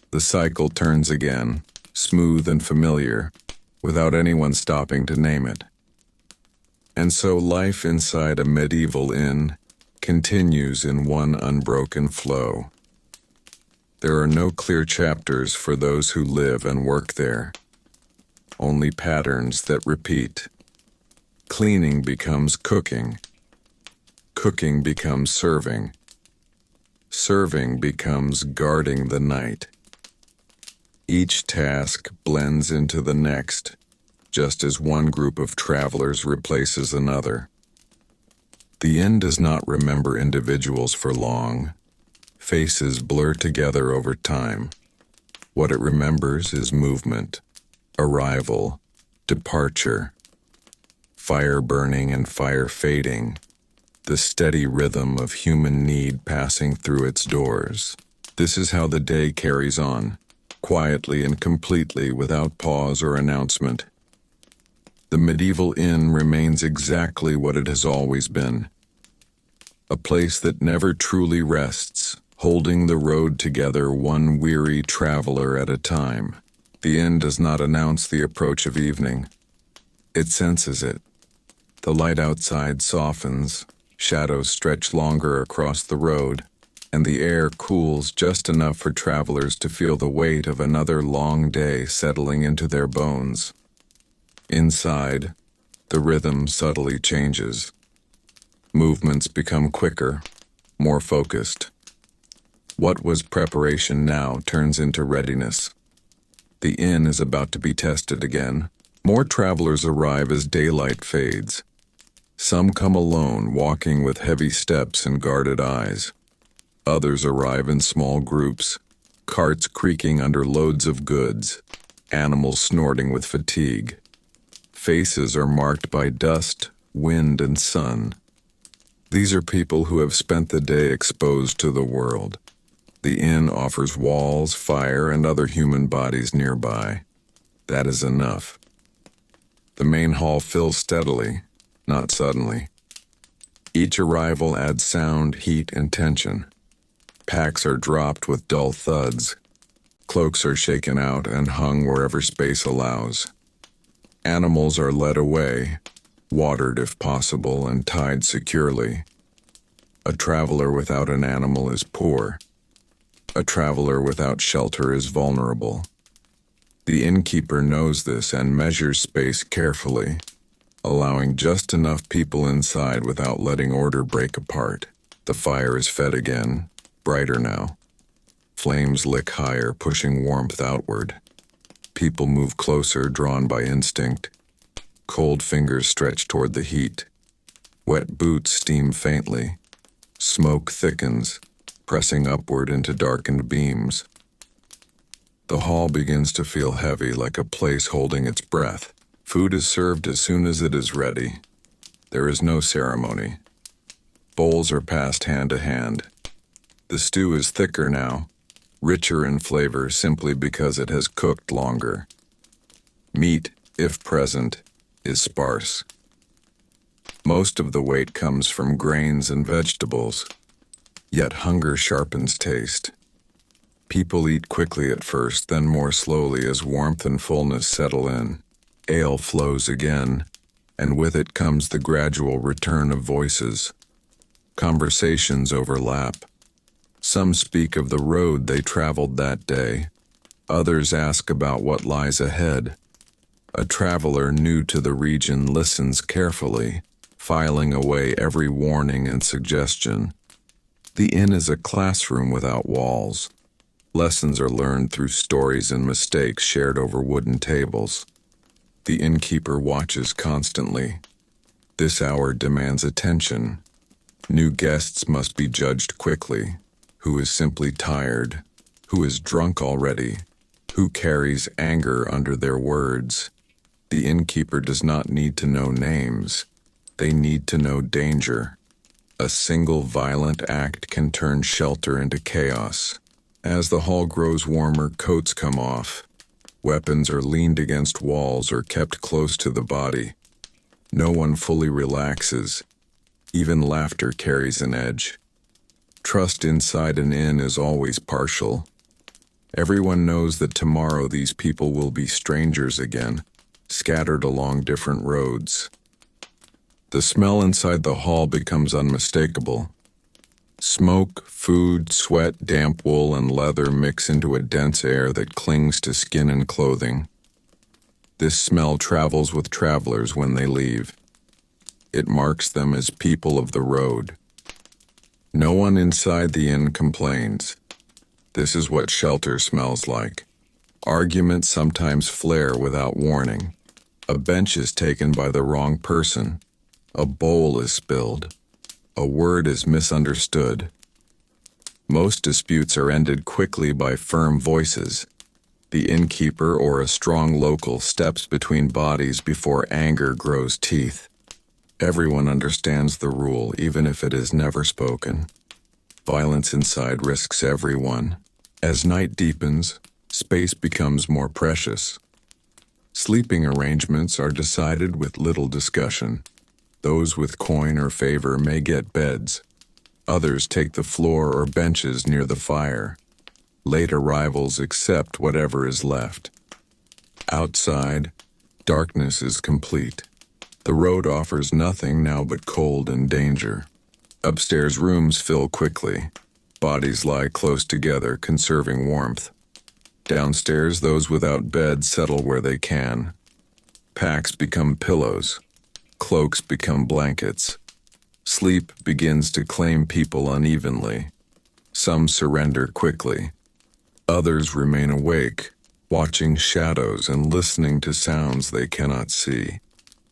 The cycle turns again, smooth and familiar, without anyone stopping to name it. And so life inside a medieval inn continues in one unbroken flow. There are no clear chapters for those who live and work there, only patterns that repeat. Cleaning becomes cooking. Cooking becomes serving. Serving becomes guarding the night. Each task blends into the next, just as one group of travelers replaces another. The inn does not remember individuals for long. Faces blur together over time. What it remembers is movement, arrival, departure, fire burning and fire fading, the steady rhythm of human need passing through its doors. This is how the day carries on, quietly and completely without pause or announcement. The medieval inn remains exactly what it has always been. a place that never truly rests, holding the road together one weary traveler at a time. The inn does not announce the approach of evening. It senses it. The light outside softens, shadows stretch longer across the road, and the air cools just enough for travelers to feel the weight of another long day settling into their bones. Inside, the rhythm subtly changes. Movements become quicker, more focused. What was preparation now turns into readiness. The inn is about to be tested again. More travelers arrive as daylight fades. Some come alone, walking with heavy steps and guarded eyes. Others arrive in small groups, carts creaking under loads of goods, animals snorting with fatigue. Faces are marked by dust, wind, and sun. These are people who have spent the day exposed to the world. The inn offers walls, fire, and other human bodies nearby. That is enough. The main hall fills steadily, not suddenly. Each arrival adds sound, heat, and tension. Packs are dropped with dull thuds. Cloaks are shaken out and hung wherever space allows. Animals are led away, watered if possible, and tied securely. A traveler without an animal is poor. A traveler without shelter is vulnerable. The innkeeper knows this and measures space carefully, allowing just enough people inside without letting order break apart. The fire is fed again, brighter now. Flames lick higher, pushing warmth outward. People move closer, drawn by instinct. Cold fingers stretch toward the heat. Wet boots steam faintly. Smoke thickens, pressing upward into darkened beams. The hall begins to feel heavy, like a place holding its breath. Food is served as soon as it is ready. There is no ceremony. Bowls are passed hand to hand. The stew is thicker now, richer in flavor simply because it has cooked longer. Meat, if present, is sparse. Most of the weight comes from grains and vegetables, yet hunger sharpens taste. People eat quickly at first, then more slowly as warmth and fullness settle in. Ale flows again, and with it comes the gradual return of voices. Conversations overlap. Some speak of the road they traveled that day. Others ask about what lies ahead. A traveler new to the region listens carefully, filing away every warning and suggestion. The inn is a classroom without walls. Lessons are learned through stories and mistakes shared over wooden tables. The innkeeper watches constantly. This hour demands attention. New guests must be judged quickly. Who is simply tired? Who is drunk already? Who carries anger under their words? The innkeeper does not need to know names. They need to know danger. A single violent act can turn shelter into chaos. As the hall grows warmer, coats come off. Weapons are leaned against walls or kept close to the body. No one fully relaxes. Even laughter carries an edge. Trust inside an inn is always partial. Everyone knows that tomorrow these people will be strangers again, scattered along different roads. The smell inside the hall becomes unmistakable. Smoke, food, sweat, damp wool, and leather mix into a dense air that clings to skin and clothing. This smell travels with travelers when they leave. It marks them as people of the road. No one inside the inn complains. This is what shelter smells like. Arguments sometimes flare without warning. A bench is taken by the wrong person. A bowl is spilled. A word is misunderstood. Most disputes are ended quickly by firm voices. The innkeeper or a strong local steps between bodies before anger grows teeth. Everyone understands the rule, even if it is never spoken. Violence inside risks everyone. As night deepens, space becomes more precious. Sleeping arrangements are decided with little discussion. Those with coin or favor may get beds. Others take the floor or benches near the fire. Late arrivals accept whatever is left. Outside, darkness is complete. The road offers nothing now but cold and danger. Upstairs rooms fill quickly. Bodies lie close together, conserving warmth. Downstairs, those without beds settle where they can. Packs become pillows. Cloaks become blankets. Sleep begins to claim people unevenly. Some surrender quickly. Others remain awake, watching shadows and listening to sounds they cannot see.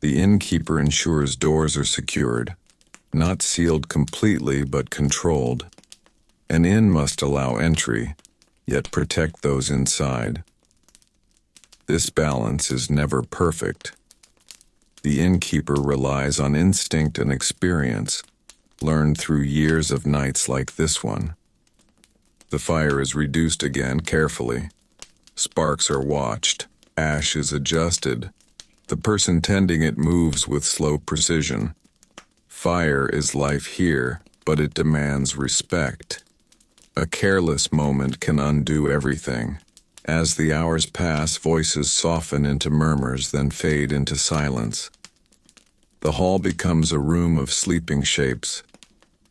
The innkeeper ensures doors are secured, not sealed completely but controlled. An inn must allow entry, yet protect those inside. This balance is never perfect. The innkeeper relies on instinct and experience, learned through years of nights like this one. The fire is reduced again carefully. Sparks are watched. Ash is adjusted. The person tending it moves with slow precision. Fire is life here, but it demands respect. A careless moment can undo everything. As the hours pass, voices soften into murmurs, then fade into silence. The hall becomes a room of sleeping shapes.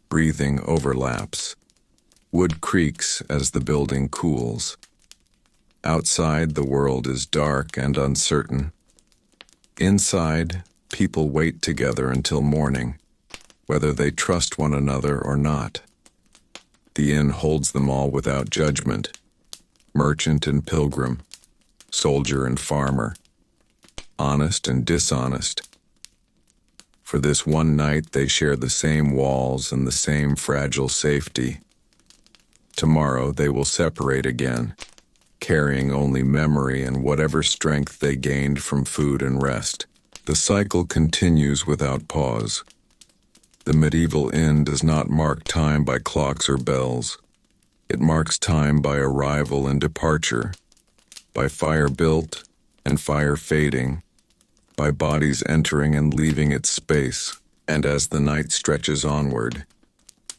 Breathing overlaps. Wood creaks as the building cools. Outside, the world is dark and uncertain. Inside, people wait together until morning, whether they trust one another or not. The inn holds them all without judgment. Merchant and pilgrim, soldier and farmer, honest and dishonest. For this one night, they share the same walls and the same fragile safety. Tomorrow, they will separate again, carrying only memory and whatever strength they gained from food and rest. The cycle continues without pause. The medieval inn does not mark time by clocks or bells. It marks time by arrival and departure, by fire built and fire fading, by bodies entering and leaving its space. And as the night stretches onward,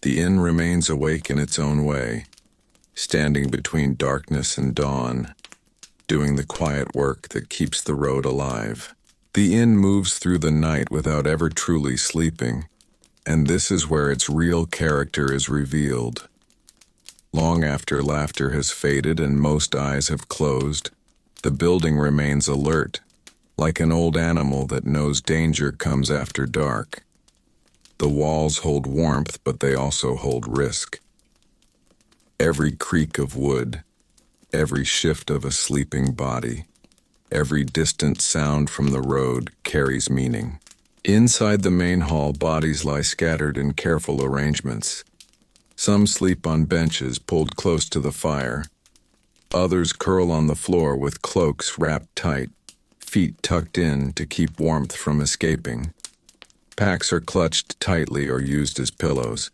the inn remains awake in its own way, standing between darkness and dawn, doing the quiet work that keeps the road alive. The inn moves through the night without ever truly sleeping, and this is where its real character is revealed. Long after laughter has faded and most eyes have closed, the building remains alert, like an old animal that knows danger comes after dark. The walls hold warmth, but they also hold risk. Every creak of wood, every shift of a sleeping body, every distant sound from the road carries meaning. Inside the main hall, bodies lie scattered in careful arrangements. Some sleep on benches pulled close to the fire. Others curl on the floor with cloaks wrapped tight, feet tucked in to keep warmth from escaping. Packs are clutched tightly or used as pillows.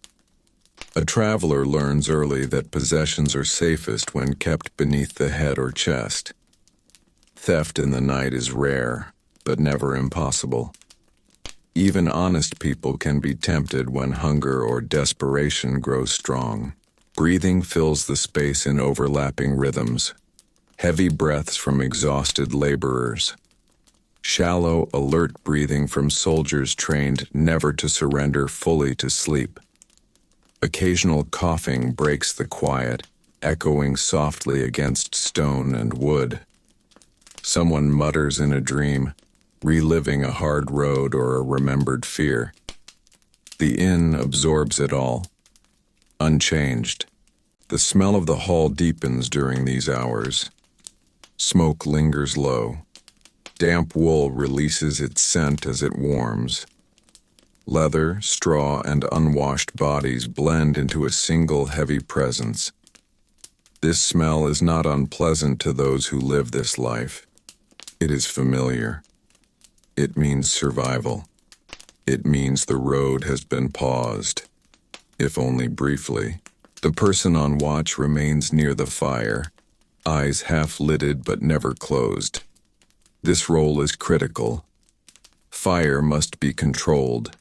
A traveler learns early that possessions are safest when kept beneath the head or chest. Theft in the night is rare, but never impossible. Even honest people can be tempted when hunger or desperation grows strong. Breathing fills the space in overlapping rhythms. Heavy breaths from exhausted laborers. Shallow, alert breathing from soldiers trained never to surrender fully to sleep. Occasional coughing breaks the quiet, echoing softly against stone and wood. Someone mutters in a dream, reliving a hard road or a remembered fear. The inn absorbs it all, unchanged. The smell of the hall deepens during these hours. Smoke lingers low. Damp wool releases its scent as it warms. Leather, straw, and unwashed bodies blend into a single heavy presence. This smell is not unpleasant to those who live this life. It is familiar. It means survival. It means the road has been paused, if only briefly. The person on watch remains near the fire, eyes half-lidded but never closed. This role is critical. Fire must be controlled.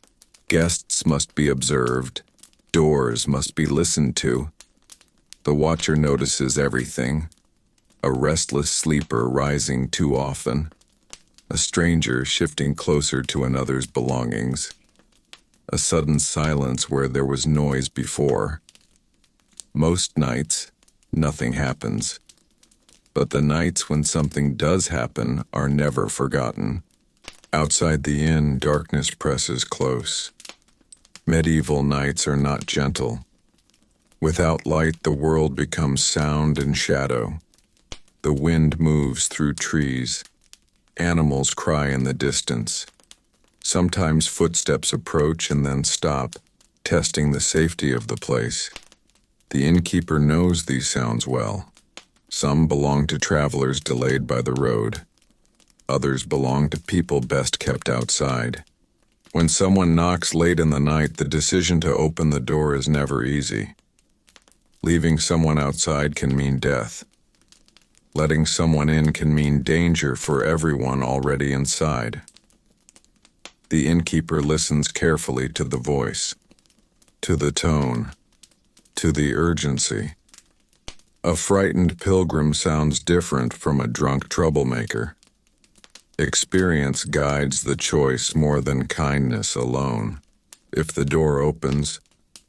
Guests must be observed. Doors must be listened to. The watcher notices everything. A restless sleeper rising too often. A stranger shifting closer to another's belongings. A sudden silence where there was noise before. Most nights, nothing happens. But the nights when something does happen are never forgotten. Outside the inn, darkness presses close. Medieval nights are not gentle. Without light, the world becomes sound and shadow. The wind moves through trees. Animals cry in the distance. Sometimes footsteps approach and then stop, testing the safety of the place. The innkeeper knows these sounds well. Some belong to travelers delayed by the road. Others belong to people best kept outside. When someone knocks late in the night, the decision to open the door is never easy. Leaving someone outside can mean death. Letting someone in can mean danger for everyone already inside. The innkeeper listens carefully to the voice, to the tone, to the urgency. A frightened pilgrim sounds different from a drunk troublemaker. Experience guides the choice more than kindness alone. If the door opens,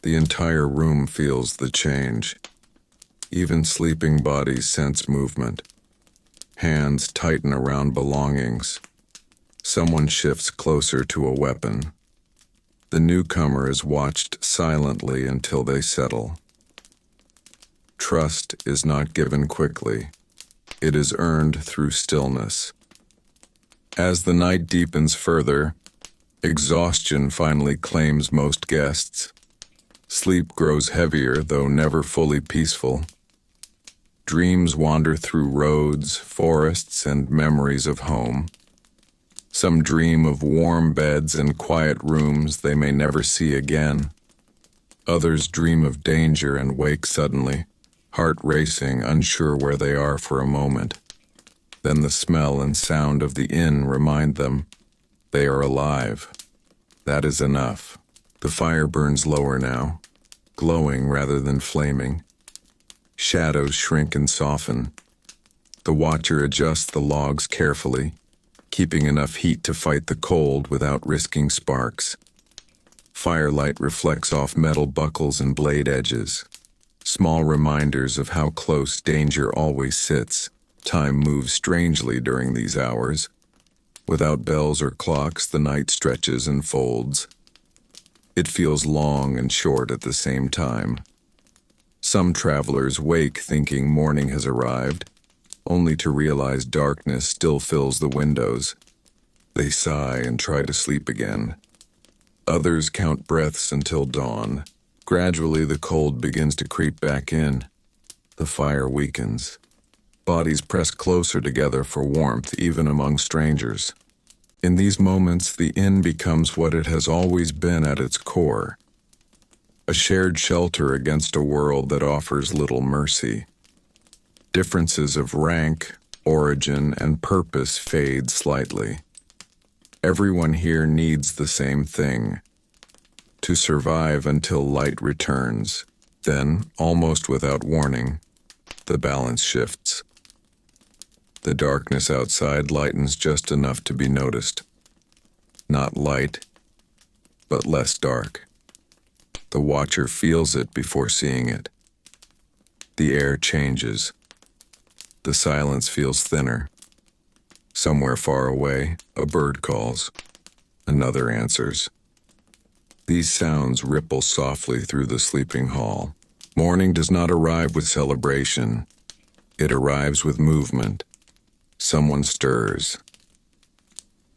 the entire room feels the change. Even sleeping bodies sense movement. Hands tighten around belongings. Someone shifts closer to a weapon. The newcomer is watched silently until they settle. Trust is not given quickly. It is earned through stillness. As the night deepens further, exhaustion finally claims most guests. Sleep grows heavier, though never fully peaceful. Dreams wander through roads, forests, and memories of home. Some dream of warm beds and quiet rooms they may never see again. Others dream of danger and wake suddenly, heart racing, unsure where they are for a moment. Then the smell and sound of the inn remind them they are alive. That is enough. The fire burns lower now, glowing rather than flaming. Shadows shrink and soften. The watcher adjusts the logs carefully, keeping enough heat to fight the cold without risking sparks. Firelight reflects off metal buckles and blade edges, small reminders of how close danger always sits. Time moves strangely during these hours. Without bells or clocks, the night stretches and folds. It feels long and short at the same time. Some travelers wake thinking morning has arrived, only to realize darkness still fills the windows. They sigh and try to sleep again. Others count breaths until dawn. Gradually, the cold begins to creep back in. The fire weakens. Bodies press closer together for warmth, even among strangers. In these moments, the inn becomes what it has always been at its core. A shared shelter against a world that offers little mercy. Differences of rank, origin, and purpose fade slightly. Everyone here needs the same thing: to survive until light returns. Then, almost without warning, the balance shifts. The darkness outside lightens just enough to be noticed. Not light, but less dark. The watcher feels it before seeing it. The air changes. The silence feels thinner. Somewhere far away, a bird calls. Another answers. These sounds ripple softly through the sleeping hall. Morning does not arrive with celebration. It arrives with movement. Someone stirs.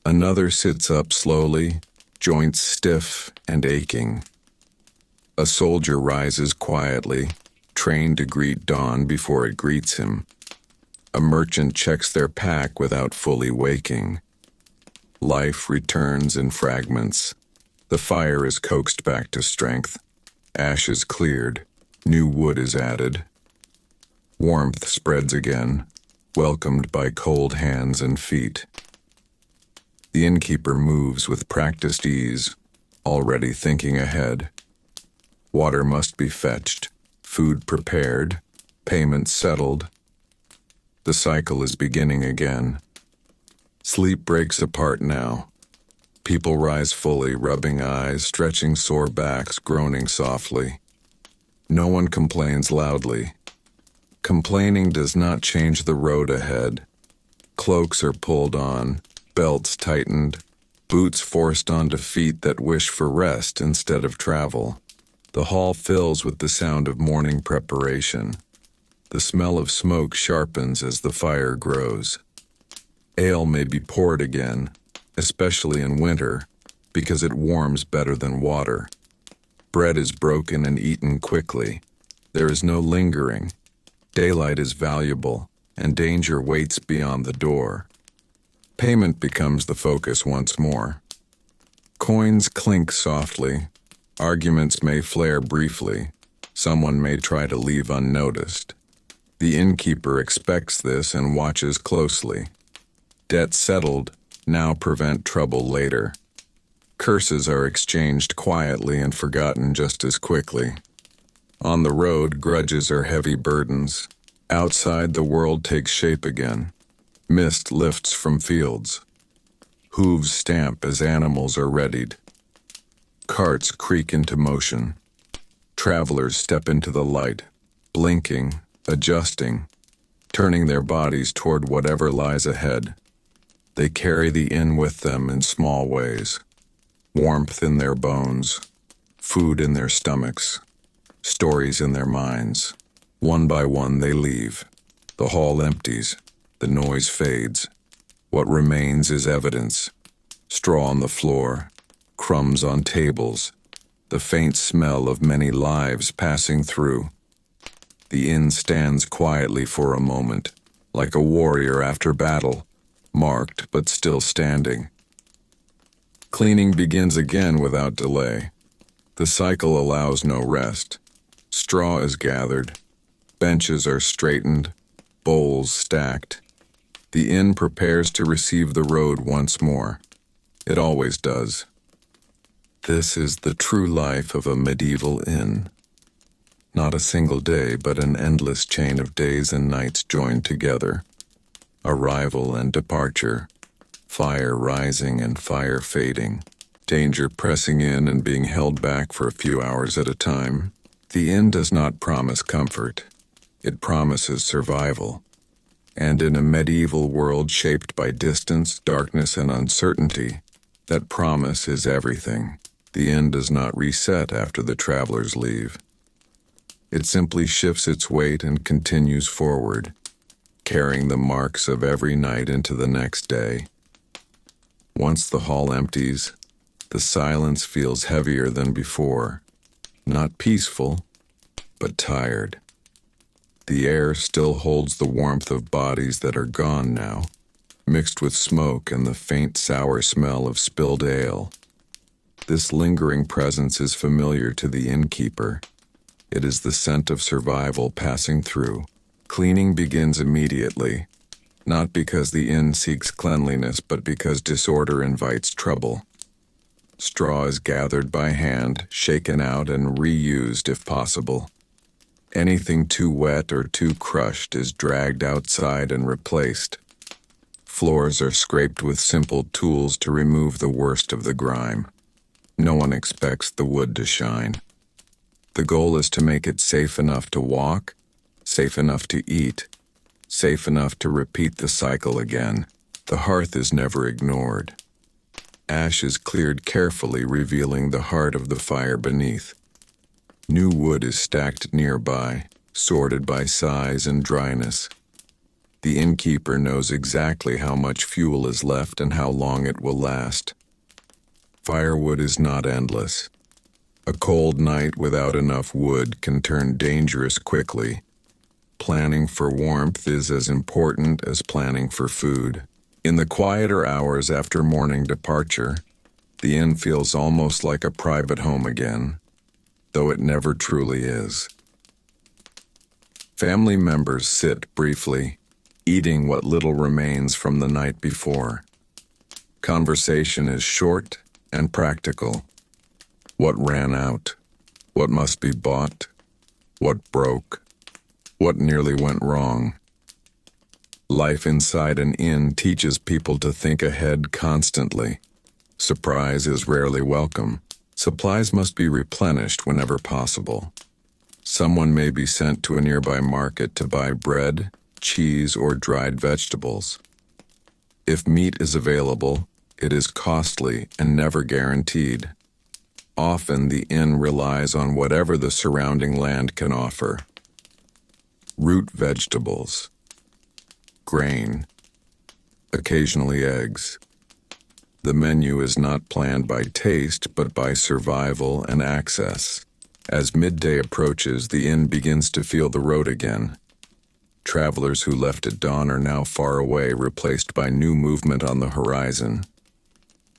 Another sits up slowly, joints stiff and aching. A soldier rises quietly, trained to greet dawn before it greets him. A merchant checks their pack without fully waking. Life returns in fragments. The fire is coaxed back to strength. Ashes cleared. New wood is added. Warmth spreads again, welcomed by cold hands and feet. The innkeeper moves with practiced ease, already thinking ahead. Water must be fetched, food prepared, payment settled. The cycle is beginning again. Sleep breaks apart now. People rise fully, rubbing eyes, stretching sore backs, groaning softly. No one complains loudly. Complaining does not change the road ahead. Cloaks are pulled on, belts tightened, boots forced onto feet that wish for rest instead of travel. The hall fills with the sound of morning preparation. The smell of smoke sharpens as the fire grows. Ale may be poured again, especially in winter, because it warms better than water. Bread is broken and eaten quickly. There is no lingering. Daylight is valuable, and danger waits beyond the door. Payment becomes the focus once more. Coins clink softly. Arguments may flare briefly. Someone may try to leave unnoticed. The innkeeper expects this and watches closely. Debt settled, now prevent trouble later. Curses are exchanged quietly and forgotten just as quickly. On the road, grudges are heavy burdens. Outside, the world takes shape again. Mist lifts from fields. Hooves stamp as animals are readied. Carts creak into motion. Travelers step into the light, blinking, adjusting, turning their bodies toward whatever lies ahead. They carry the inn with them in small ways. Warmth in their bones, food in their stomachs, stories in their minds. One by one they leave. The hall empties. The noise fades. What remains is evidence. Straw on the floor, crumbs on tables, the faint smell of many lives passing through. The inn stands quietly for a moment, like a warrior after battle, marked but still standing. Cleaning begins again without delay. The cycle allows no rest. Straw is gathered. Benches are straightened. Bowls stacked. The inn prepares to receive the road once more. It always does. This is the true life of a medieval inn. Not a single day, but an endless chain of days and nights joined together. Arrival and departure. Fire rising and fire fading. Danger pressing in and being held back for a few hours at a time. The inn does not promise comfort. It promises survival. And in a medieval world shaped by distance, darkness, and uncertainty, that promise is everything. The inn does not reset after the travelers leave. It simply shifts its weight and continues forward, carrying the marks of every night into the next day. Once the hall empties, the silence feels heavier than before, not peaceful, but tired. The air still holds the warmth of bodies that are gone now, mixed with smoke and the faint sour smell of spilled ale. This lingering presence is familiar to the innkeeper. It is the scent of survival passing through. Cleaning begins immediately, not because the inn seeks cleanliness, but because disorder invites trouble. Straw is gathered by hand, shaken out, and reused if possible. Anything too wet or too crushed is dragged outside and replaced. Floors are scraped with simple tools to remove the worst of the grime. No one expects the wood to shine. The goal is to make it safe enough to walk, safe enough to eat, safe enough to repeat the cycle again. The hearth is never ignored. Ash is cleared carefully, revealing the heart of the fire beneath. New wood is stacked nearby, sorted by size and dryness. The innkeeper knows exactly how much fuel is left and how long it will last. Firewood is not endless. A cold night without enough wood can turn dangerous quickly. Planning for warmth is as important as planning for food. In the quieter hours after morning departure, the inn feels almost like a private home again, though it never truly is. Family members sit briefly, eating what little remains from the night before. Conversation is short and practical. What ran out? What must be bought? What broke? What nearly went wrong? Life inside an inn teaches people to think ahead constantly. Surprise is rarely welcome. Supplies must be replenished whenever possible. Someone may be sent to a nearby market to buy bread, cheese, or dried vegetables. If meat is available, it is costly and never guaranteed. Often the inn relies on whatever the surrounding land can offer. Root vegetables, grain, occasionally eggs. The menu is not planned by taste but by survival and access. As midday approaches, the inn begins to feel the road again. Travelers who left at dawn are now far away, replaced by new movement on the horizon.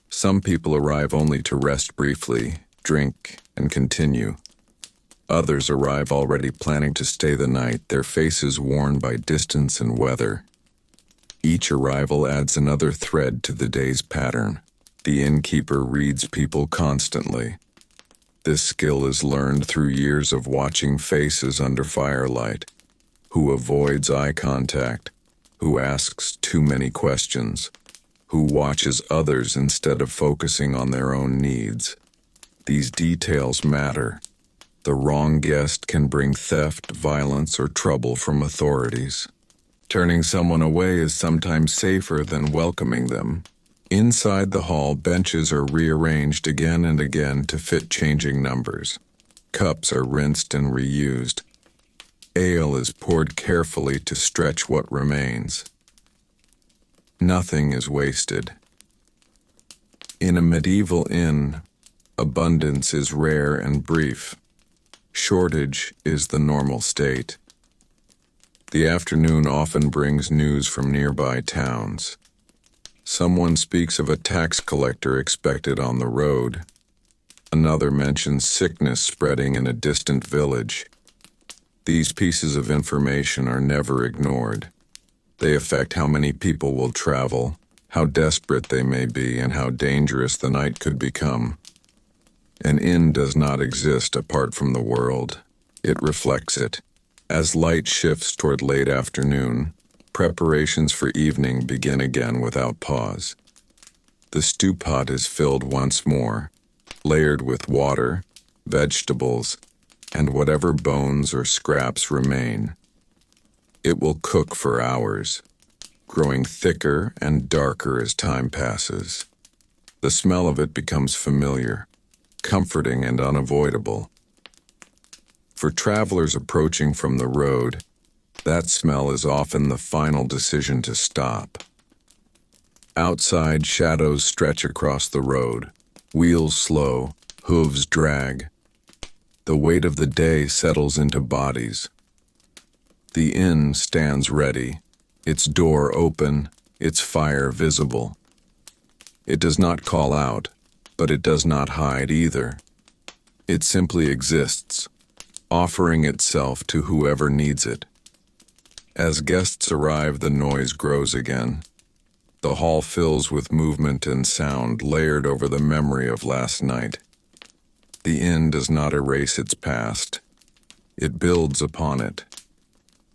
Some people arrive only to rest briefly, drink, and continue. Others arrive already planning to stay the night, their faces worn by distance and weather. Each arrival adds another thread to the day's pattern. The innkeeper reads people constantly. This skill is learned through years of watching faces under firelight. Who avoids eye contact, who asks too many questions, who watches others instead of focusing on their own needs. These details matter. The wrong guest can bring theft, violence, or trouble from authorities. Turning someone away is sometimes safer than welcoming them. Inside the hall, benches are rearranged again and again to fit changing numbers. Cups are rinsed and reused. Ale is poured carefully to stretch what remains. Nothing is wasted. In a medieval inn, abundance is rare and brief. Shortage is the normal state. The afternoon often brings news from nearby towns. Someone speaks of a tax collector expected on the road. Another mentions sickness spreading in a distant village. These pieces of information are never ignored. They affect how many people will travel, how desperate they may be, and how dangerous the night could become. An inn does not exist apart from the world. It reflects it. As light shifts toward late afternoon, preparations for evening begin again without pause. The stew pot is filled once more, layered with water, vegetables, and whatever bones or scraps remain. It will cook for hours, growing thicker and darker as time passes. The smell of it becomes familiar, comforting and unavoidable. For travelers approaching from the road, that smell is often the final decision to stop. Outside, shadows stretch across the road, wheels slow, hooves drag. The weight of the day settles into bodies. The inn stands ready, its door open, its fire visible. It does not call out, but it does not hide either. It simply exists, offering itself to whoever needs it. As guests arrive, the noise grows again. The hall fills with movement and sound layered over the memory of last night. The inn does not erase its past. It builds upon it.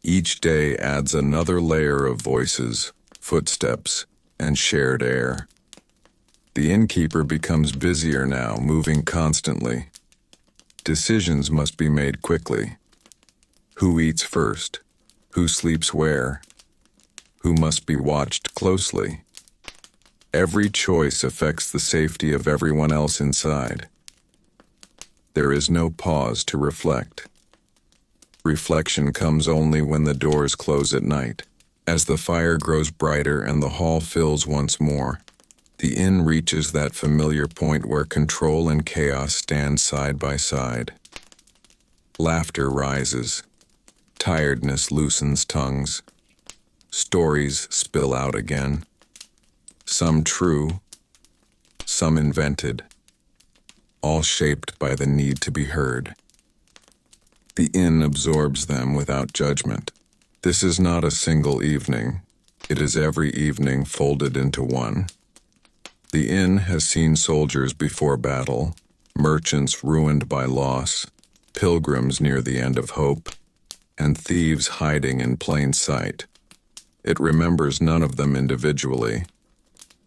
Each day adds another layer of voices, footsteps, and shared air. The innkeeper becomes busier now, moving constantly. Decisions must be made quickly. Who eats first? Who sleeps where? Who must be watched closely? Every choice affects the safety of everyone else inside. There is no pause to reflect. Reflection comes only when the doors close at night. As the fire grows brighter and the hall fills once more, the inn reaches that familiar point where control and chaos stand side by side. Laughter rises. Tiredness loosens tongues. Stories spill out again. Some true, some invented, all shaped by the need to be heard. The inn absorbs them without judgment. This is not a single evening. It is every evening folded into one. The inn has seen soldiers before battle, merchants ruined by loss, pilgrims near the end of hope, and thieves hiding in plain sight. It remembers none of them individually.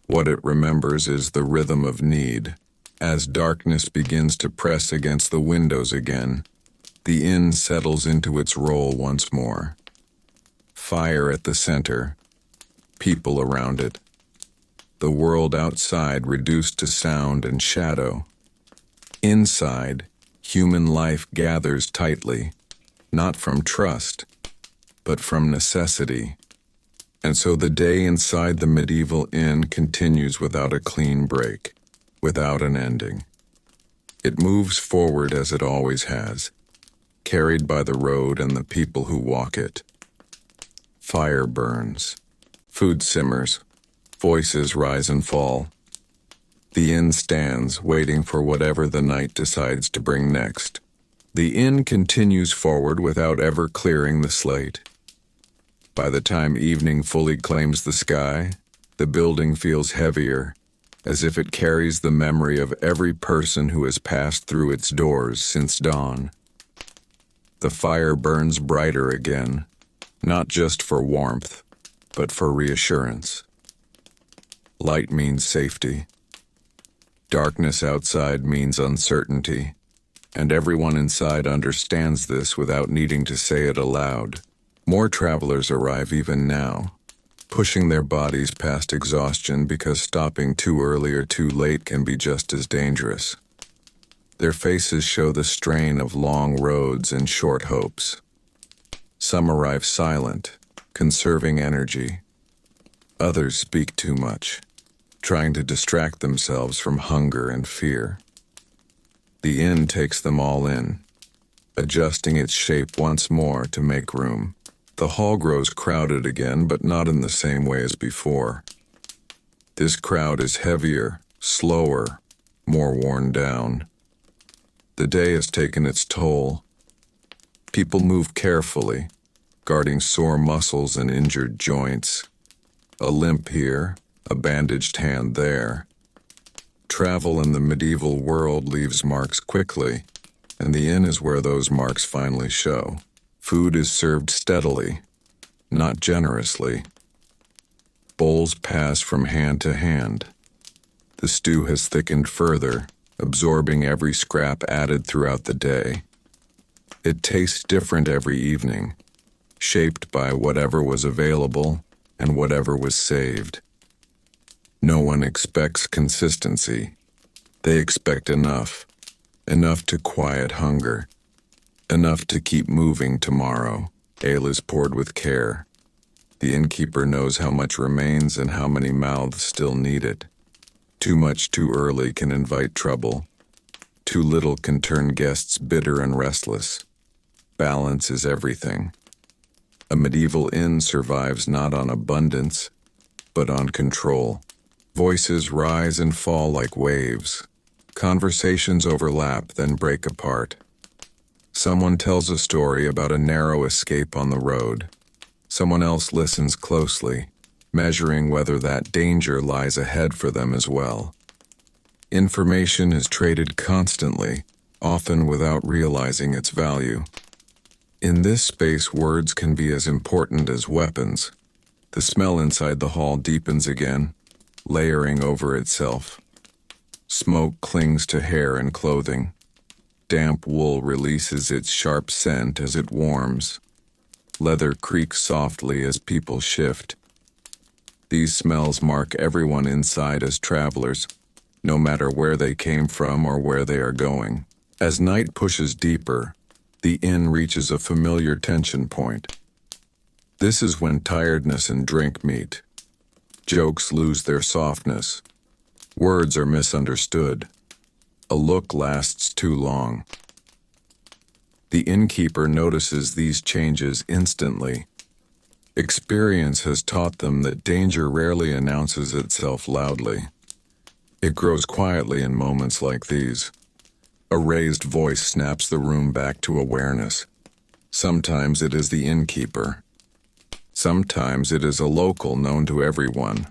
What it remembers is the rhythm of need. As darkness begins to press against the windows again, the inn settles into its role once more. Fire at the center, people around it. The world outside reduced to sound and shadow. Inside, human life gathers tightly, not from trust, but from necessity. And so the day inside the medieval inn continues without a clean break, without an ending. It moves forward as it always has, carried by the road and the people who walk it. Fire burns, food simmers, voices rise and fall. The inn stands, waiting for whatever the night decides to bring next. The inn continues forward without ever clearing the slate. By the time evening fully claims the sky, the building feels heavier, as if it carries the memory of every person who has passed through its doors since dawn. The fire burns brighter again, not just for warmth, but for reassurance. Light means safety. Darkness outside means uncertainty, and everyone inside understands this without needing to say it aloud. More travelers arrive even now, pushing their bodies past exhaustion because stopping too early or too late can be just as dangerous. Their faces show the strain of long roads and short hopes. Some arrive silent, conserving energy. Others speak too much, trying to distract themselves from hunger and fear. The inn takes them all in, adjusting its shape once more to make room. The hall grows crowded again, but not in the same way as before. This crowd is heavier, slower, more worn down. The day has taken its toll. People move carefully, guarding sore muscles and injured joints. A limp here, a bandaged hand there. Travel in the medieval world leaves marks quickly, and the inn is where those marks finally show. Food is served steadily, not generously. Bowls pass from hand to hand. The stew has thickened further, absorbing every scrap added throughout the day. It tastes different every evening, shaped by whatever was available and whatever was saved. No one expects consistency. They expect enough to quiet hunger. Enough to keep moving tomorrow. Ale is poured with care. The innkeeper knows how much remains and how many mouths still need it. Too much too early can invite trouble. Too little can turn guests bitter and restless. Balance is everything. A medieval inn survives not on abundance, but on control. Voices rise and fall like waves. Conversations overlap, then break apart. Someone tells a story about a narrow escape on the road. Someone else listens closely, measuring whether that danger lies ahead for them as well. Information is traded constantly, often without realizing its value. In this space, words can be as important as weapons. The smell inside the hall deepens again, layering over itself. Smoke clings to hair and clothing. Damp wool releases its sharp scent as it warms. Leather creaks softly as people shift. These smells mark everyone inside as travelers, no matter where they came from or where they are going. As night pushes deeper, the inn reaches a familiar tension point. This is when tiredness and drink meet. Jokes lose their softness. Words are misunderstood. A look lasts too long. The innkeeper notices these changes instantly. Experience has taught them that danger rarely announces itself loudly. It grows quietly in moments like these. A raised voice snaps the room back to awareness. Sometimes it is the innkeeper. Sometimes it is a local known to everyone.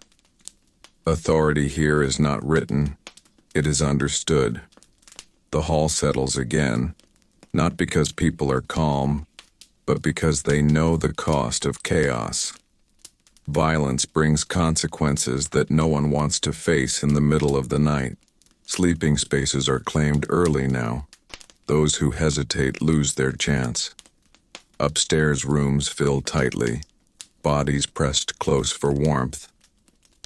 Authority here is not written, it is understood. The hall settles again, not because people are calm, but because they know the cost of chaos. Violence brings consequences that no one wants to face in the middle of the night. Sleeping spaces are claimed early now. Those who hesitate lose their chance. Upstairs rooms fill tightly, bodies pressed close for warmth.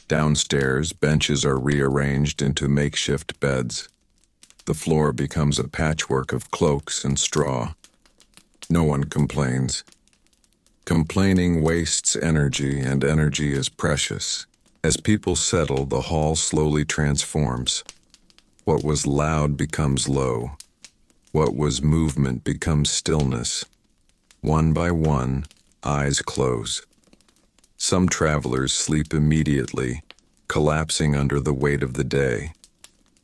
Downstairs, benches are rearranged into makeshift beds. The floor becomes a patchwork of cloaks and straw. No one complains. Complaining wastes energy, and energy is precious. As people settle, the hall slowly transforms. What was loud becomes low. What was movement becomes stillness. One by one, eyes close. Some travelers sleep immediately, collapsing under the weight of the day.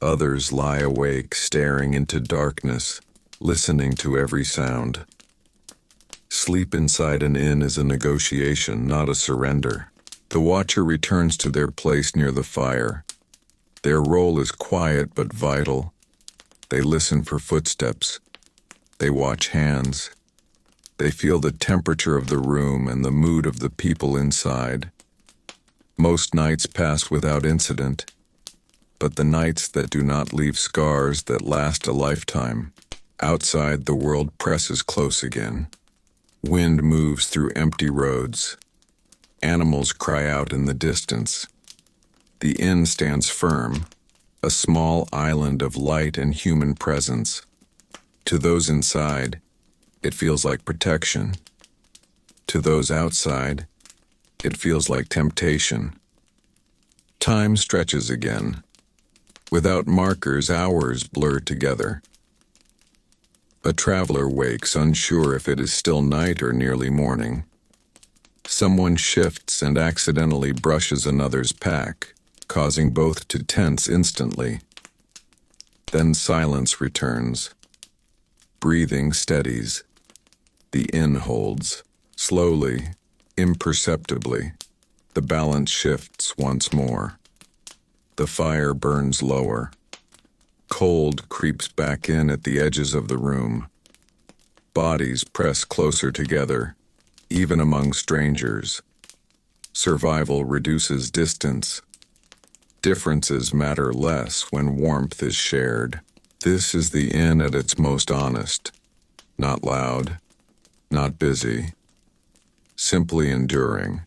Others lie awake, staring into darkness, listening to every sound. Sleep inside an inn is a negotiation, not a surrender. The watcher returns to their place near the fire. Their role is quiet but vital. They listen for footsteps. They watch hands. They feel the temperature of the room and the mood of the people inside. Most nights pass without incident, but the nights that do not leave scars that last a lifetime. Outside, the world presses close again. Wind moves through empty roads. Animals cry out in the distance. The inn stands firm, a small island of light and human presence. To those inside, it feels like protection. To those outside, it feels like temptation. Time stretches again. Without markers, hours blur together. A traveler wakes, unsure if it is still night or nearly morning. Someone shifts and accidentally brushes another's pack, causing both to tense instantly. Then silence returns. Breathing steadies. The inn holds. Slowly, imperceptibly, the balance shifts once more. The fire burns lower. Cold creeps back in at the edges of the room. Bodies press closer together, even among strangers. Survival reduces distance. Differences matter less when warmth is shared. This is the inn at its most honest. Not loud, not busy, simply enduring.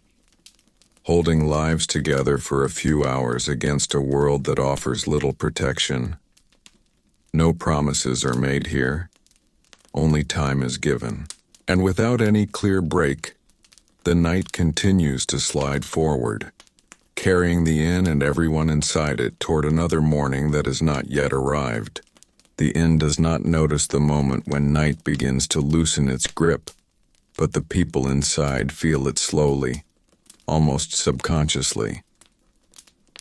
Holding lives together for a few hours against a world that offers little protection. No promises are made here. Only time is given. And without any clear break, the night continues to slide forward, carrying the inn and everyone inside it toward another morning that has not yet arrived. The inn does not notice the moment when night begins to loosen its grip, but the people inside feel it slowly, almost subconsciously.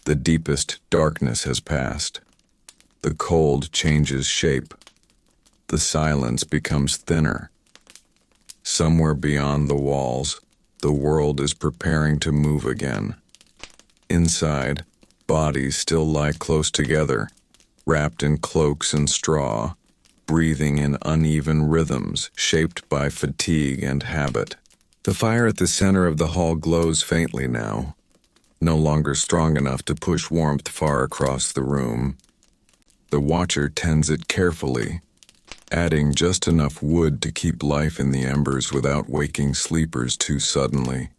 The deepest darkness has passed. The cold changes shape. The silence becomes thinner. Somewhere beyond the walls, the world is preparing to move again. Inside, bodies still lie close together, wrapped in cloaks and straw, breathing in uneven rhythms shaped by fatigue and habit. The fire at the center of the hall glows faintly now, no longer strong enough to push warmth far across the room. The watcher tends it carefully, adding just enough wood to keep life in the embers without waking sleepers too suddenly.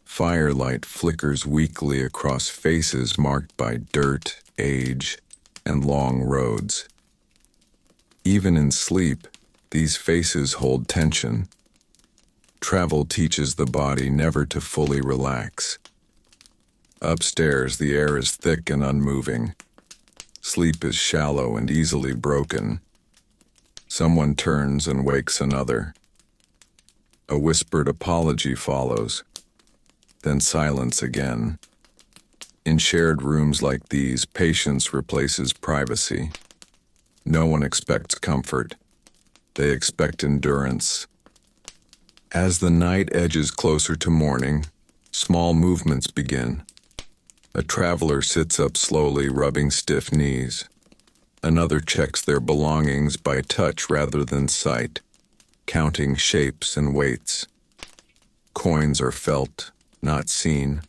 Firelight flickers weakly across faces marked by dirt, age, and long roads. Even in sleep, these faces hold tension. Travel teaches the body never to fully relax. Upstairs, the air is thick and unmoving. Sleep is shallow and easily broken. Someone turns and wakes another. A whispered apology follows, then silence again. In shared rooms like these, patience replaces privacy. No one expects comfort. They expect endurance. As the night edges closer to morning, small movements begin. A traveler sits up slowly, rubbing stiff knees. Another checks their belongings by touch rather than sight, counting shapes and weights. Coins are felt, not seen.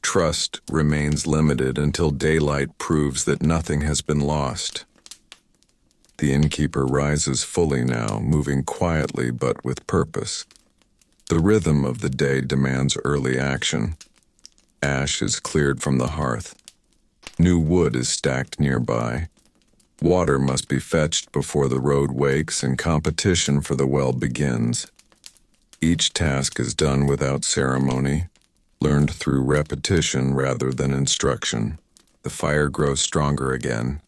Trust remains limited until daylight proves that nothing has been lost. The innkeeper rises fully now, moving quietly but with purpose. The rhythm of the day demands early action. Ash is cleared from the hearth. New wood is stacked nearby. Water must be fetched before the road wakes and competition for the well begins. Each task is done without ceremony, learned through repetition rather than instruction. The fire grows stronger again,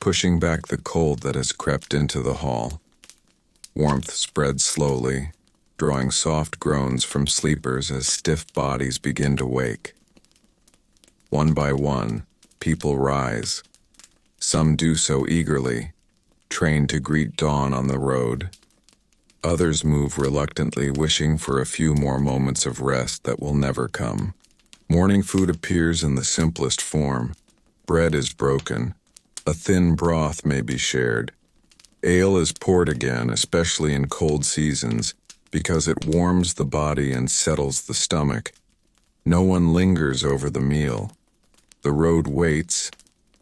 pushing back the cold that has crept into the hall. Warmth spreads slowly, drawing soft groans from sleepers as stiff bodies begin to wake. One by one, people rise. Some do so eagerly, trained to greet dawn on the road. Others move reluctantly, wishing for a few more moments of rest that will never come. Morning food appears in the simplest form. Bread is broken. A thin broth may be shared. Ale is poured again, especially in cold seasons, because it warms the body and settles the stomach. No one lingers over the meal. The road waits,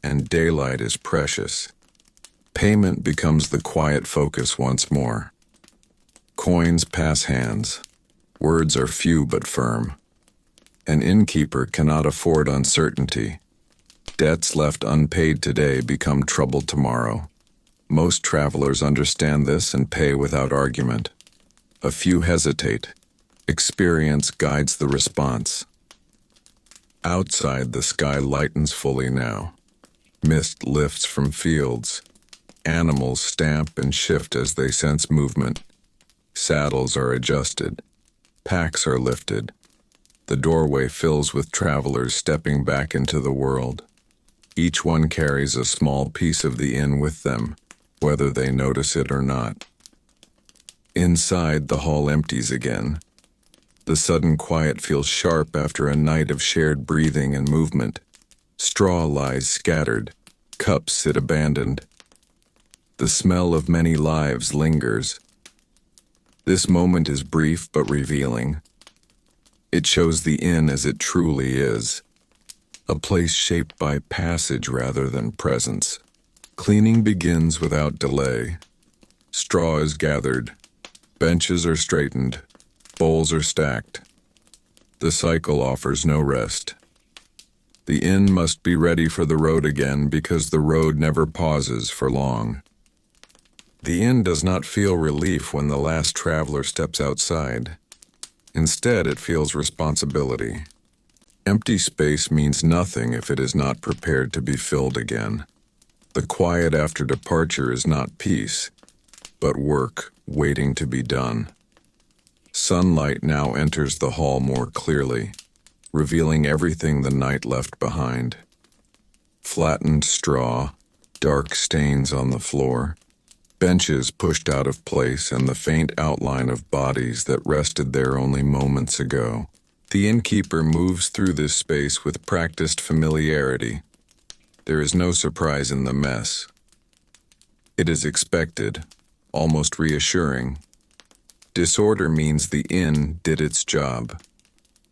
and daylight is precious. Payment becomes the quiet focus once more. Coins pass hands. Words are few but firm. An innkeeper cannot afford uncertainty. Debts left unpaid today become trouble tomorrow. Most travelers understand this and pay without argument. A few hesitate. Experience guides the response. Outside, the sky lightens fully now. Mist lifts from fields. Animals stamp and shift as they sense movement. Saddles are adjusted. Packs are lifted. The doorway fills with travelers stepping back into the world. Each one carries a small piece of the inn with them, whether they notice it or not. Inside, the hall empties again. The sudden quiet feels sharp after a night of shared breathing and movement. Straw lies scattered. Cups sit abandoned. The smell of many lives lingers. This moment is brief but revealing. It shows the inn as it truly is. A place shaped by passage rather than presence. Cleaning begins without delay. Straw is gathered. Benches are straightened. Bowls are stacked. The cycle offers no rest. The inn must be ready for the road again because the road never pauses for long. The inn does not feel relief when the last traveler steps outside. Instead, it feels responsibility. Empty space means nothing if it is not prepared to be filled again. The quiet after departure is not peace, but work waiting to be done. Sunlight now enters the hall more clearly, revealing everything the night left behind. Flattened straw, dark stains on the floor, benches pushed out of place, and the faint outline of bodies that rested there only moments ago. The innkeeper moves through this space with practiced familiarity. There is no surprise in the mess. It is expected, almost reassuring. Disorder means the inn did its job.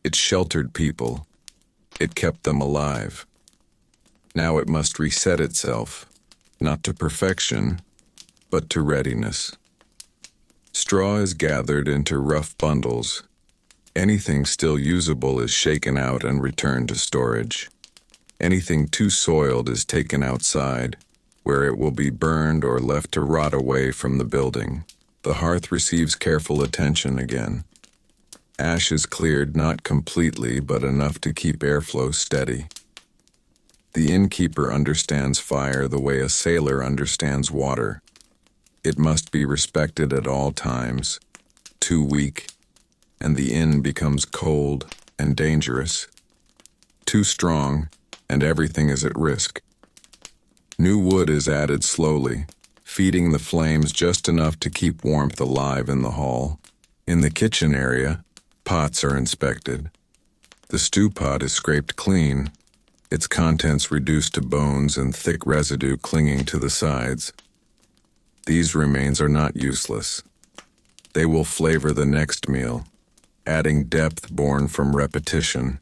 It sheltered people. It kept them alive. Now it must reset itself, not to perfection, but to readiness. Straw is gathered into rough bundles. Anything still usable is shaken out and returned to storage. Anything too soiled is taken outside, where it will be burned or left to rot away from the building. The hearth receives careful attention again. Ash is cleared not completely, but enough to keep airflow steady. The innkeeper understands fire the way a sailor understands water. It must be respected at all times. Too weak, and the inn becomes cold and dangerous. Too strong, and everything is at risk. New wood is added slowly, feeding the flames just enough to keep warmth alive in the hall. In the kitchen area, pots are inspected. The stew pot is scraped clean. its contents reduced to bones and thick residue clinging to the sides. These remains are not useless. They will flavor the next meal, adding depth born from repetition.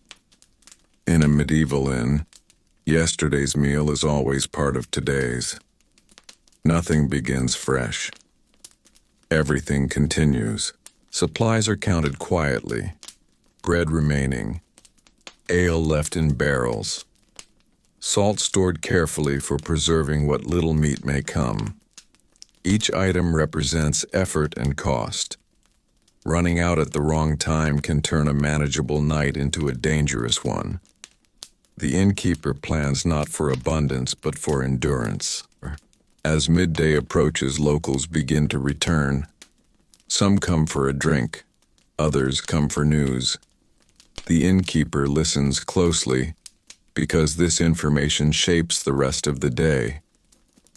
In a medieval inn, yesterday's meal is always part of today's. Nothing begins fresh. Everything continues. Supplies are counted quietly. Bread remaining. Ale left in barrels. Salt stored carefully for preserving what little meat may come. Each item represents effort and cost. Running out at the wrong time can turn a manageable night into a dangerous one. The innkeeper plans not for abundance but for endurance. As midday approaches, locals begin to return. Some come for a drink, others come for news. The innkeeper listens closely because this information shapes the rest of the day.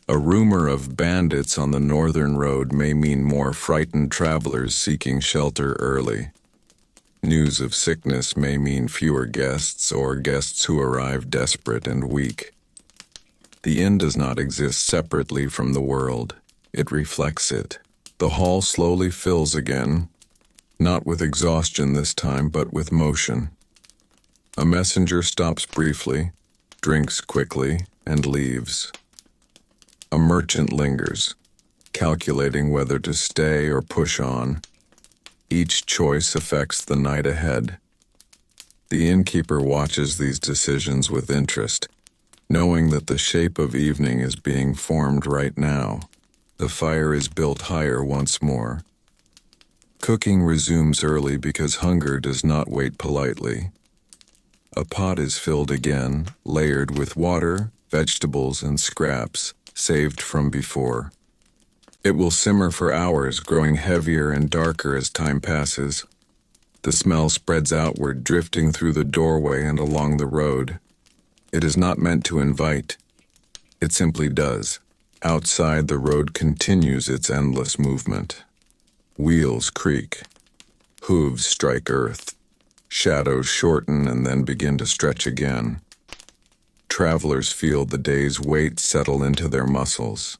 A rumor of bandits on the northern road may mean more frightened travelers seeking shelter early. News of sickness may mean fewer guests or guests who arrive desperate and weak. The inn does not exist separately from the world. It reflects it. The hall slowly fills again, not with exhaustion this time, but with motion. A messenger stops briefly, drinks quickly, and leaves. A merchant lingers, calculating whether to stay or push on. Each choice affects the night ahead. The innkeeper watches these decisions with interest, knowing that the shape of evening is being formed right now. The fire is built higher once more. Cooking resumes early because hunger does not wait politely. A pot is filled again, layered with water, vegetables, and scraps saved from before. It will simmer for hours, growing heavier and darker as time passes. The smell spreads outward, drifting through the doorway and along the road. It is not meant to invite. It simply does. Outside, the road continues its endless movement. Wheels creak. Hooves strike earth. Shadows shorten and then begin to stretch again. Travelers feel the day's weight settle into their muscles.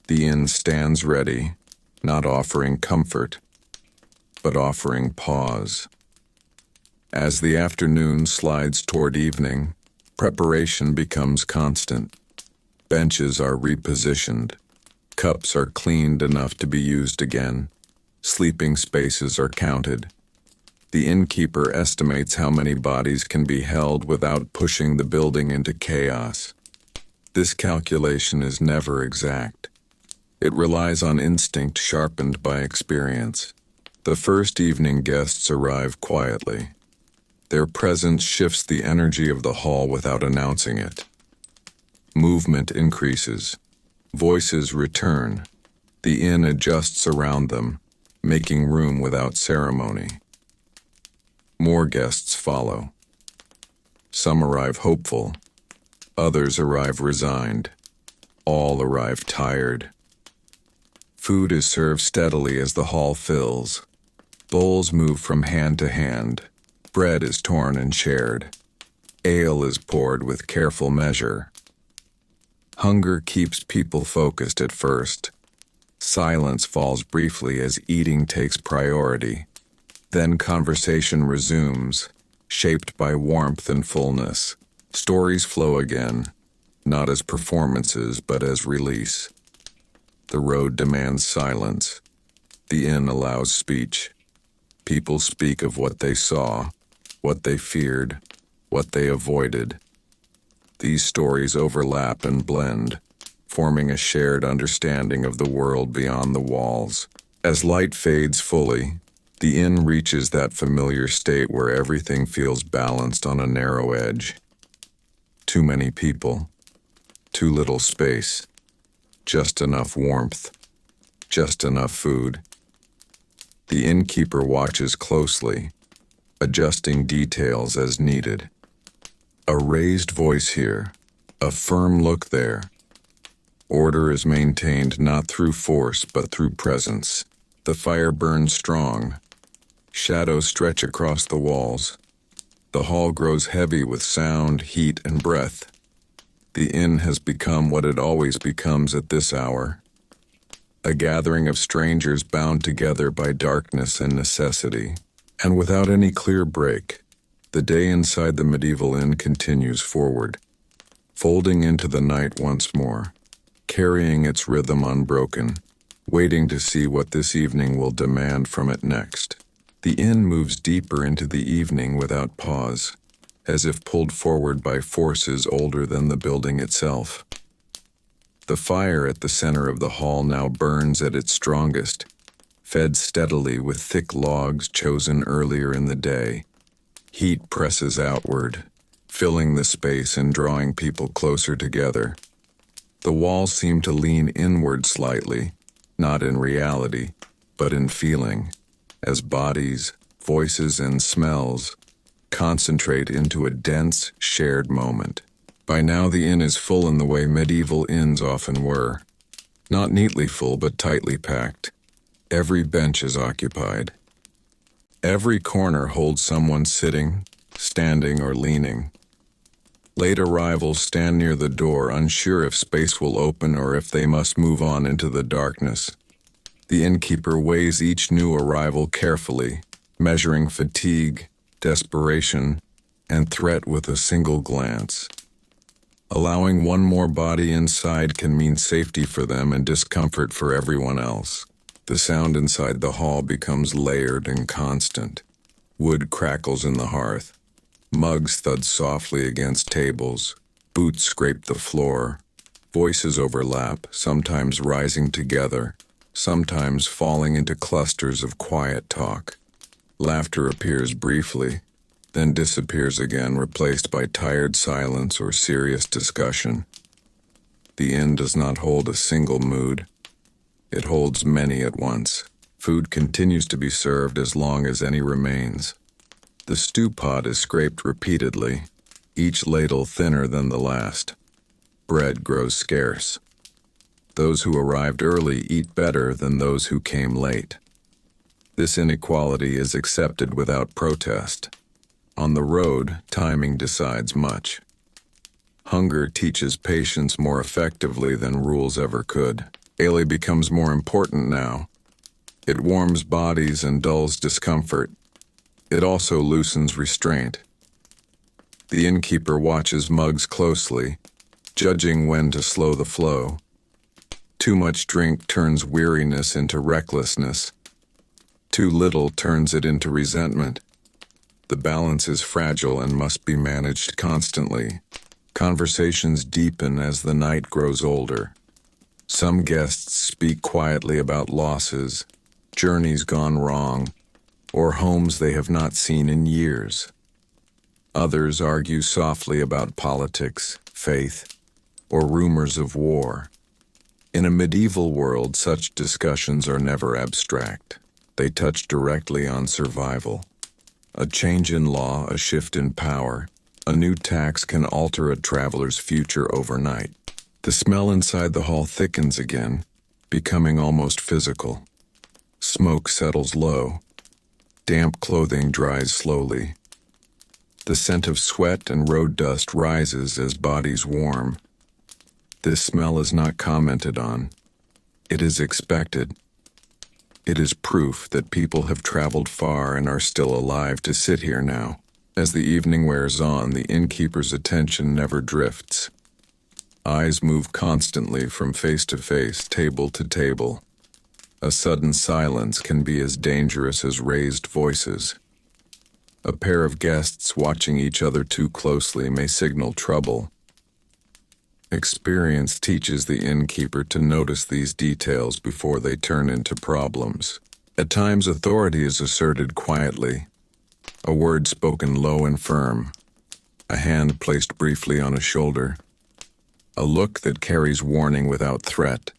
The inn stands ready, not offering comfort, but offering pause. As the afternoon slides toward evening, preparation becomes constant. Benches are repositioned. Cups are cleaned enough to be used again. Sleeping spaces are counted. The innkeeper estimates how many bodies can be held without pushing the building into chaos. This calculation is never exact. It relies on instinct sharpened by experience. The first evening guests arrive quietly. Their presence shifts the energy of the hall without announcing it. Movement increases. Voices return. The inn adjusts around them, making room without ceremony. More guests follow. Some arrive hopeful. Others arrive resigned. All arrive tired. Food is served steadily as the hall fills. Bowls move from hand to hand. Bread is torn and shared. Ale is poured with careful measure. Hunger keeps people focused at first. Silence falls briefly as eating takes priority. Then conversation resumes, shaped by warmth and fullness. Stories flow again, not as performances but as release. The road demands silence. The inn allows speech. People speak of what they saw, what they feared, what they avoided. These stories overlap and blend, forming a shared understanding of the world beyond the walls. As light fades fully, the inn reaches that familiar state where everything feels balanced on a narrow edge. Too many people, too little space, just enough warmth, just enough food. The innkeeper watches closely, adjusting details as needed. A raised voice here, a firm look there. Order is maintained not through force but through presence. The fire burns strong. Shadows stretch across the walls. The hall grows heavy with sound, heat, and breath. The inn has become what it always becomes at this hour, a gathering of strangers bound together by darkness and necessity. And without any clear break, the day inside the medieval inn continues forward, folding into the night once more, carrying its rhythm unbroken, waiting to see what this evening will demand from it next. The inn moves deeper into the evening without pause, as if pulled forward by forces older than the building itself. The fire at the center of the hall now burns at its strongest, fed steadily with thick logs chosen earlier in the day. Heat presses outward, filling the space and drawing people closer together. The walls seem to lean inward slightly, not in reality, but in feeling, as bodies, voices, and smells concentrate into a dense, shared moment. By now the inn is full in the way medieval inns often were. Not neatly full, but tightly packed. Every bench is occupied. Every corner holds someone sitting, standing, or leaning. Late arrivals stand near the door, unsure if space will open or if they must move on into the darkness. The innkeeper weighs each new arrival carefully, measuring fatigue, desperation, and threat with a single glance. Allowing one more body inside can mean safety for them and discomfort for everyone else. The sound inside the hall becomes layered and constant. Wood crackles in the hearth. Mugs thud softly against tables. Boots scrape the floor. Voices overlap, sometimes rising together, sometimes falling into clusters of quiet talk. Laughter appears briefly, then disappears again, replaced by tired silence or serious discussion. The inn does not hold a single mood. It holds many at once. Food continues to be served as long as any remains. The stew pot is scraped repeatedly, each ladle thinner than the last. Bread grows scarce. Those who arrived early eat better than those who came late. This inequality is accepted without protest. On the road, timing decides much. Hunger teaches patience more effectively than rules ever could. Ale becomes more important now. It warms bodies and dulls discomfort. It also loosens restraint. The innkeeper watches mugs closely, judging when to slow the flow. Too much drink turns weariness into recklessness. Too little turns it into resentment. The balance is fragile and must be managed constantly. Conversations deepen as the night grows older. Some guests speak quietly about losses, journeys gone wrong, or homes they have not seen in years. Others argue softly about politics, faith, or rumors of war. In a medieval world, such discussions are never abstract. They touch directly on survival. A change in law, a shift in power, a new tax can alter a traveler's future overnight. The smell inside the hall thickens again, becoming almost physical. Smoke settles low. Damp clothing dries slowly. The scent of sweat and road dust rises as bodies warm. This smell is not commented on. It is expected. It is proof that people have traveled far and are still alive to sit here now. As the evening wears on, the innkeeper's attention never drifts. Eyes move constantly from face to face, table to table. A sudden silence can be as dangerous as raised voices. A pair of guests watching each other too closely may signal trouble. Experience teaches the innkeeper to notice these details before they turn into problems. At times, authority is asserted quietly, a word spoken low and firm, a hand placed briefly on a shoulder, a look that carries warning without threat.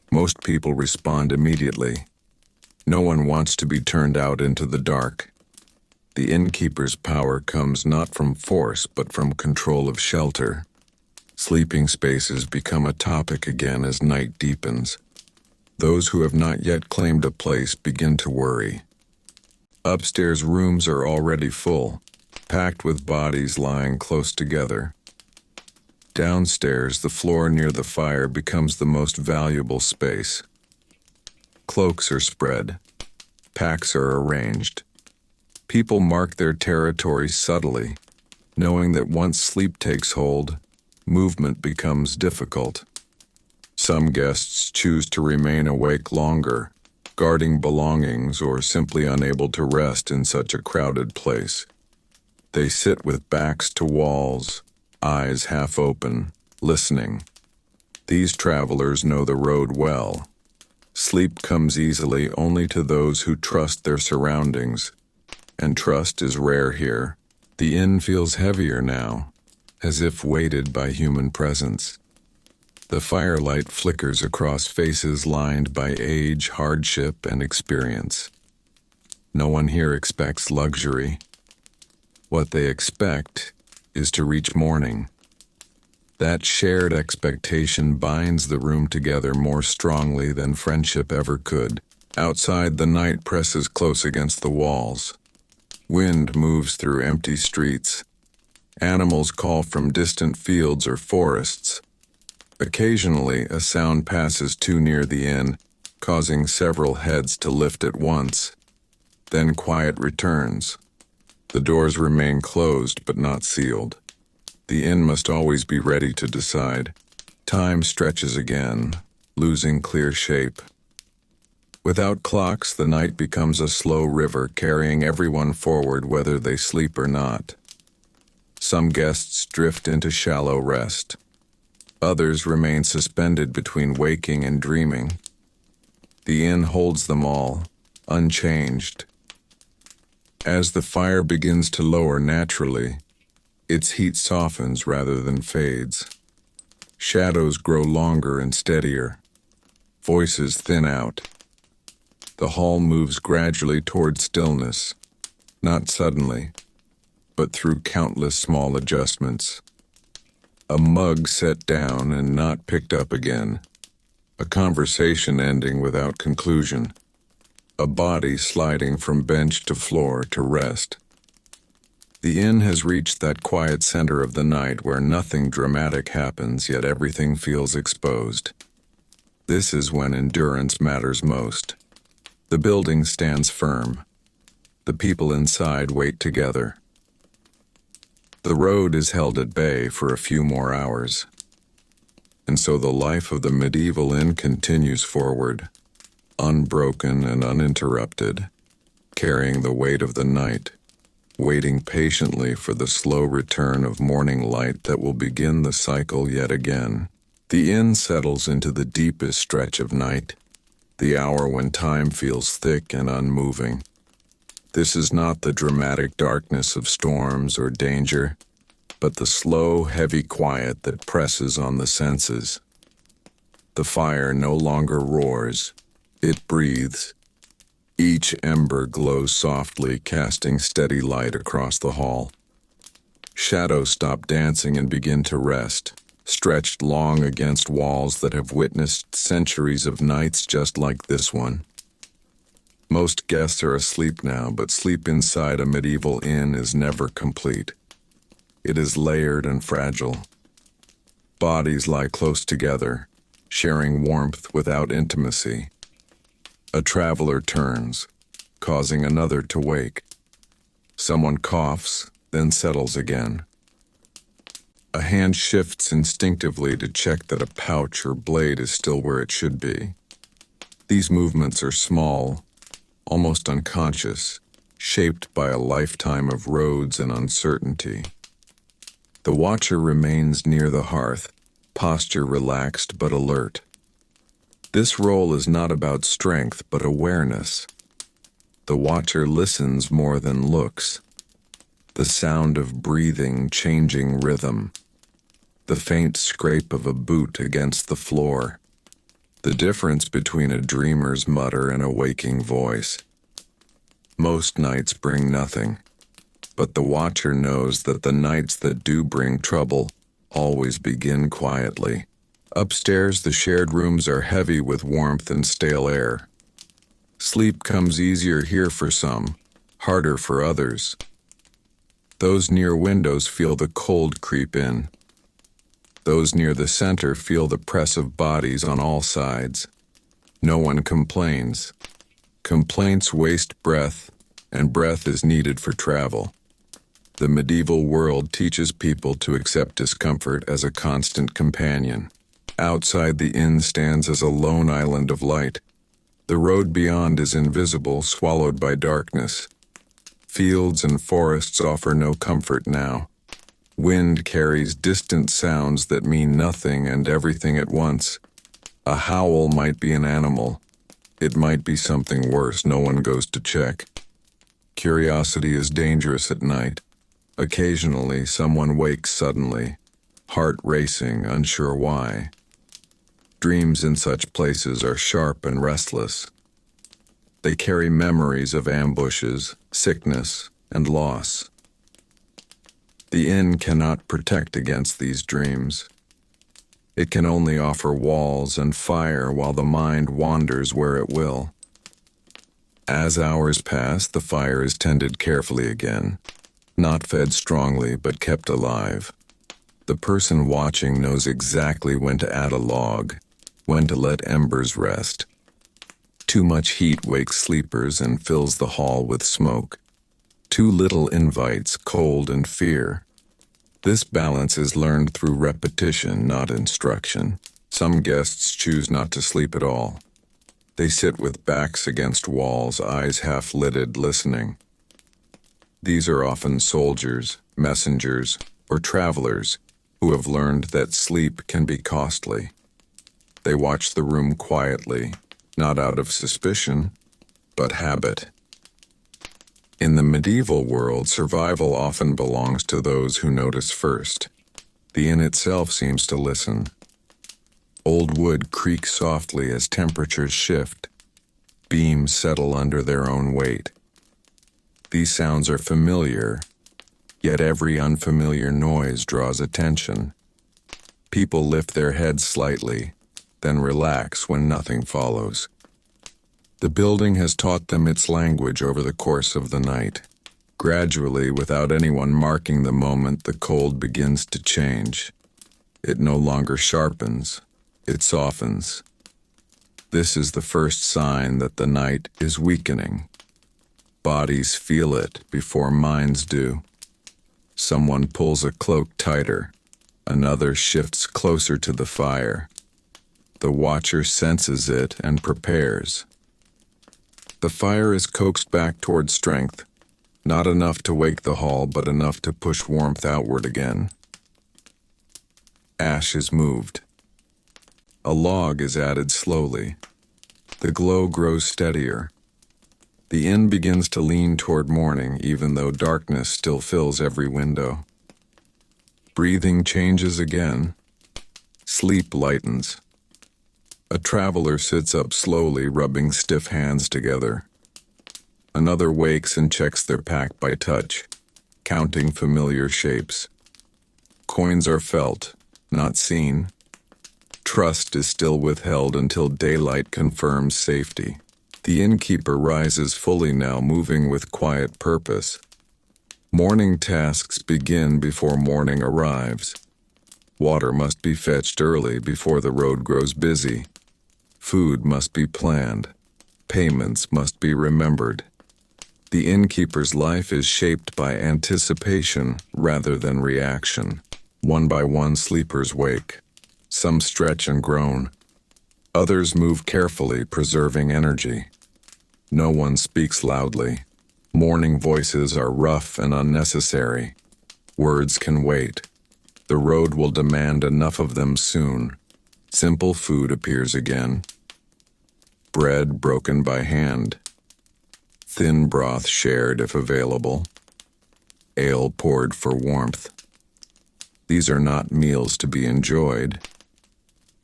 Most people respond immediately. No one wants to be turned out into the dark. The innkeeper's power comes not from force but from control of shelter. Sleeping spaces become a topic again as night deepens. Those who have not yet claimed a place begin to worry. Upstairs rooms are already full. packed with bodies lying close together. Downstairs, the floor near the fire becomes the most valuable space. Cloaks are spread. Packs are arranged. People mark their territory subtly, knowing that once sleep takes hold, movement becomes difficult. Some guests choose to remain awake longer, guarding belongings or simply unable to rest in such a crowded place. They sit with backs to walls, eyes half open, listening. These travelers know the road well. Sleep comes easily only to those who trust their surroundings, and trust is rare here. The inn feels heavier now, as if weighted by human presence. The firelight flickers across faces lined by age, hardship, and experience. No one here expects luxury. What they expect is to reach morning. That shared expectation binds the room together more strongly than friendship ever could. Outside, the night presses close against the walls. Wind moves through empty streets. Animals call from distant fields or forests. Occasionally, a sound passes too near the inn, causing several heads to lift at once. Then quiet returns. The doors remain closed but not sealed. The inn must always be ready to decide. Time stretches again, losing clear shape. Without clocks, the night becomes a slow river carrying everyone forward whether they sleep or not. Some guests drift into shallow rest. Others remain suspended between waking and dreaming. The inn holds them all, unchanged. As the fire begins to lower naturally, its heat softens rather than fades. Shadows grow longer and steadier. Voices thin out. The hall moves gradually toward stillness, not suddenly, but through countless small adjustments. A mug set down and not picked up again. A conversation ending without conclusion. A body sliding from bench to floor to rest. The inn has reached that quiet center of the night where nothing dramatic happens, yet everything feels exposed. This is when endurance matters most. The building stands firm. The people inside wait together. The road is held at bay for a few more hours. And so the life of the medieval inn continues forward, unbroken and uninterrupted, carrying the weight of the night, waiting patiently for the slow return of morning light that will begin the cycle yet again. The inn settles into the deepest stretch of night, the hour when time feels thick and unmoving. This is not the dramatic darkness of storms or danger, but the slow, heavy quiet that presses on the senses. The fire no longer roars, it breathes. Each ember glows softly, casting steady light across the hall. Shadows stop dancing and begin to rest, stretched long against walls that have witnessed centuries of nights just like this one. Most guests are asleep now, but sleep inside a medieval inn is never complete. It is layered and fragile. Bodies lie close together, sharing warmth without intimacy. A traveler turns, causing another to wake. Someone coughs, then settles again. A hand shifts instinctively to check that a pouch or blade is still where it should be. These movements are small, almost unconscious, shaped by a lifetime of roads and uncertainty. The watcher remains near the hearth, posture relaxed but alert. This role is not about strength but awareness. The watcher listens more than looks. The sound of breathing changing rhythm. The faint scrape of a boot against the floor. The difference between a dreamer's mutter and a waking voice. Most nights bring nothing, but the watcher knows that the nights that do bring trouble always begin quietly. Upstairs, the shared rooms are heavy with warmth and stale air. Sleep comes easier here for some, harder for others. Those near windows feel the cold creep in. Those near the center feel the press of bodies on all sides. No one complains. Complaints waste breath, and breath is needed for travel. The medieval world teaches people to accept discomfort as a constant companion. Outside the inn stands as a lone island of light. The road beyond is invisible, swallowed by darkness. Fields and forests offer no comfort now. Wind carries distant sounds that mean nothing and everything at once. A howl might be an animal. It might be something worse. No one goes to check. Curiosity is dangerous at night. Occasionally, someone wakes suddenly, heart racing, unsure why. Dreams in such places are sharp and restless. They carry memories of ambushes, sickness, and loss. The inn cannot protect against these dreams. It can only offer walls and fire while the mind wanders where it will. As hours pass, the fire is tended carefully again, not fed strongly but kept alive. The person watching knows exactly when to add a log, when to let embers rest. Too much heat wakes sleepers and fills the hall with smoke. Too little invites cold and fear. This balance is learned through repetition, not instruction. Some guests choose not to sleep at all. They sit with backs against walls, eyes half-lidded, listening. These are often soldiers, messengers, or travelers who have learned that sleep can be costly. They watch the room quietly, not out of suspicion, but habit. In the medieval world, survival often belongs to those who notice first. The inn itself seems to listen. Old wood creaks softly as temperatures shift. Beams settle under their own weight. These sounds are familiar, yet every unfamiliar noise draws attention. People lift their heads slightly, then relax when nothing follows. The building has taught them its language over the course of the night. Gradually, without anyone marking the moment, the cold begins to change. It no longer sharpens, it softens. This is the first sign that the night is weakening. Bodies feel it before minds do. Someone pulls a cloak tighter. Another shifts closer to the fire. The watcher senses it and prepares. The fire is coaxed back toward strength, not enough to wake the hall, but enough to push warmth outward again. Ash is moved. A log is added slowly. The glow grows steadier. The inn begins to lean toward morning, even though darkness still fills every window. Breathing changes again. Sleep lightens. A traveler sits up slowly, rubbing stiff hands together. Another wakes and checks their pack by touch, counting familiar shapes. Coins are felt, not seen. Trust is still withheld until daylight confirms safety. The innkeeper rises fully now, moving with quiet purpose. Morning tasks begin before morning arrives. Water must be fetched early before the road grows busy. Food must be planned. Payments must be remembered. The innkeeper's life is shaped by anticipation rather than reaction. One by one, sleepers wake. Some stretch and groan. Others move carefully, preserving energy. No one speaks loudly. Morning voices are rough and unnecessary. Words can wait. The road will demand enough of them soon. Simple food appears again. Bread broken by hand. Thin broth shared if available. Ale poured for warmth. These are not meals to be enjoyed.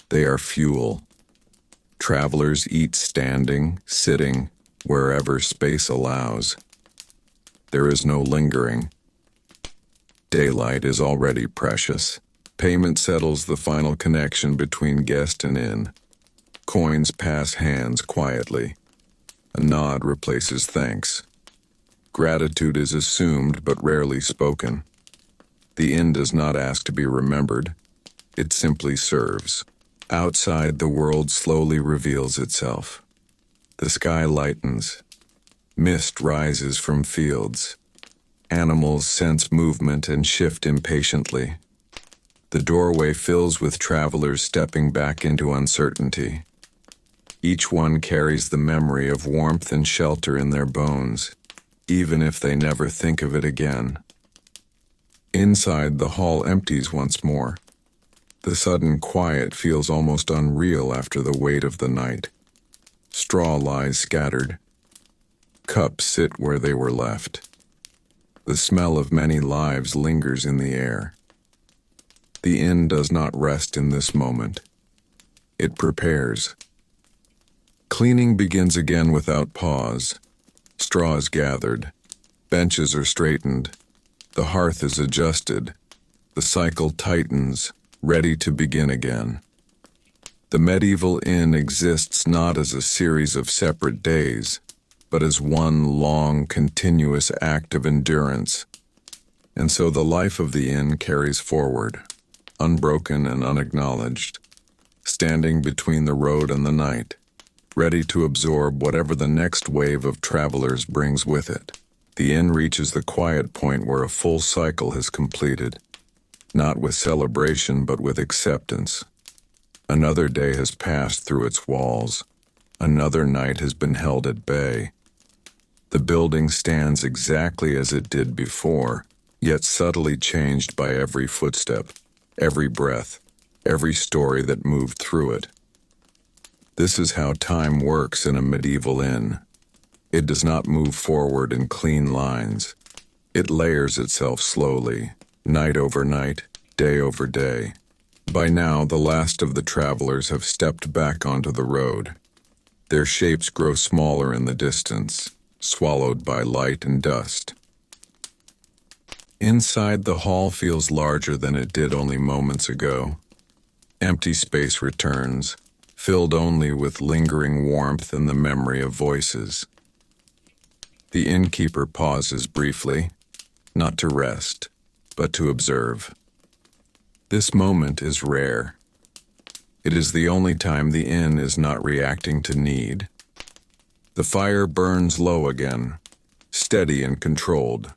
They are fuel. Travelers eat standing, sitting, wherever space allows. There is no lingering. Daylight is already precious. Payment settles the final connection between guest and inn. Coins pass hands quietly. A nod replaces thanks. Gratitude is assumed but rarely spoken. The inn does not ask to be remembered. It simply serves. Outside, the world slowly reveals itself. The sky lightens. Mist rises from fields. Animals sense movement and shift impatiently. The doorway fills with travelers stepping back into uncertainty. Each one carries the memory of warmth and shelter in their bones, even if they never think of it again. Inside, the hall empties once more. The sudden quiet feels almost unreal after the weight of the night. Straw lies scattered. Cups sit where they were left. The smell of many lives lingers in the air. The inn does not rest in this moment. It prepares. Cleaning begins again without pause. Straw is gathered. Benches are straightened. The hearth is adjusted. The cycle tightens, ready to begin again. The medieval inn exists not as a series of separate days, but as one long, continuous act of endurance. And so the life of the inn carries forward, unbroken and unacknowledged, standing between the road and the night, ready to absorb whatever the next wave of travelers brings with it. The inn reaches the quiet point where a full cycle has completed, not with celebration but with acceptance. Another day has passed through its walls. Another night has been held at bay. The building stands exactly as it did before, yet subtly changed by every footstep, every breath, every story that moved through it. This is how time works in a medieval inn. It does not move forward in clean lines. It layers itself slowly, night over night, day over day. By now, the last of the travelers have stepped back onto the road. Their shapes grow smaller in the distance, swallowed by light and dust. Inside, the hall feels larger than it did only moments ago. Empty space returns, filled only with lingering warmth and the memory of voices. The innkeeper pauses briefly, not to rest, but to observe. This moment is rare. It is the only time the inn is not reacting to need. The fire burns low again, steady and controlled.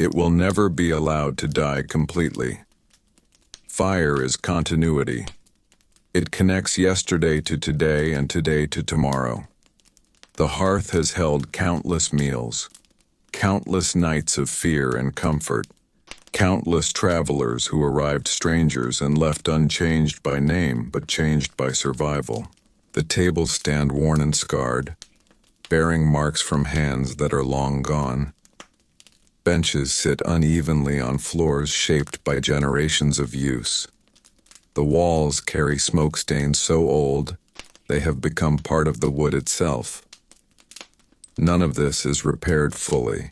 It will never be allowed to die completely. Fire is continuity. It connects yesterday to today and today to tomorrow. The hearth has held countless meals, countless nights of fear and comfort, countless travelers who arrived strangers and left unchanged by name but changed by survival. The tables stand worn and scarred, bearing marks from hands that are long gone. Benches sit unevenly on floors shaped by generations of use. The walls carry smoke stains so old they have become part of the wood itself. None of this is repaired fully.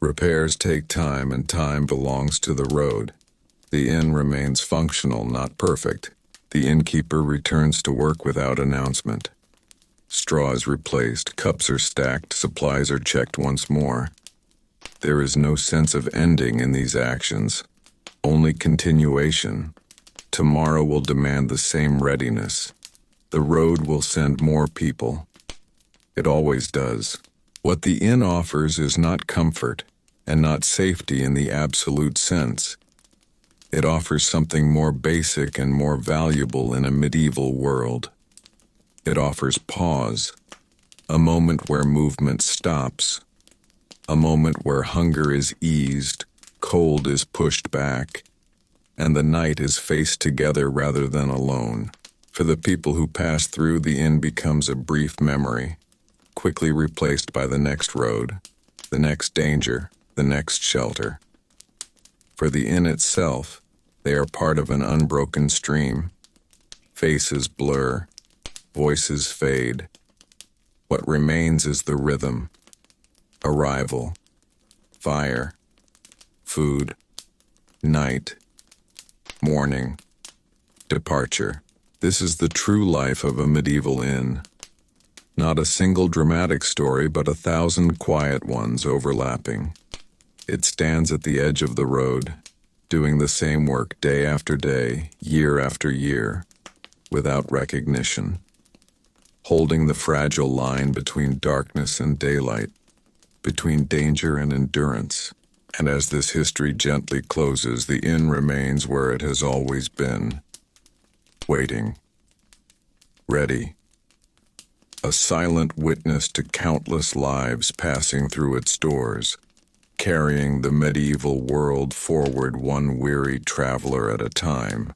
Repairs take time, and time belongs to the road. The inn remains functional, not perfect. The innkeeper returns to work without announcement. Straw is replaced, cups are stacked, supplies are checked once more. There is no sense of ending in these actions, only continuation. Tomorrow will demand the same readiness. The road will send more people. It always does. What the inn offers is not comfort, and not safety in the absolute sense. It offers something more basic and more valuable in a medieval world. It offers pause, a moment where movement stops, a moment where hunger is eased, cold is pushed back, and the night is faced together rather than alone. For the people who pass through, the inn becomes a brief memory, quickly replaced by the next road, the next danger, the next shelter. For the inn itself, they are part of an unbroken stream. Faces blur, voices fade. What remains is the rhythm. Arrival, fire, food, night, morning, departure. This is the true life of a medieval inn. Not a single dramatic story, but 1,000 quiet ones overlapping. It stands at the edge of the road, doing the same work day after day, year after year, without recognition, holding the fragile line between darkness and daylight, between danger and endurance. And as this history gently closes, the inn remains where it has always been, waiting, ready, a silent witness to countless lives passing through its doors, carrying the medieval world forward one weary traveler at a time.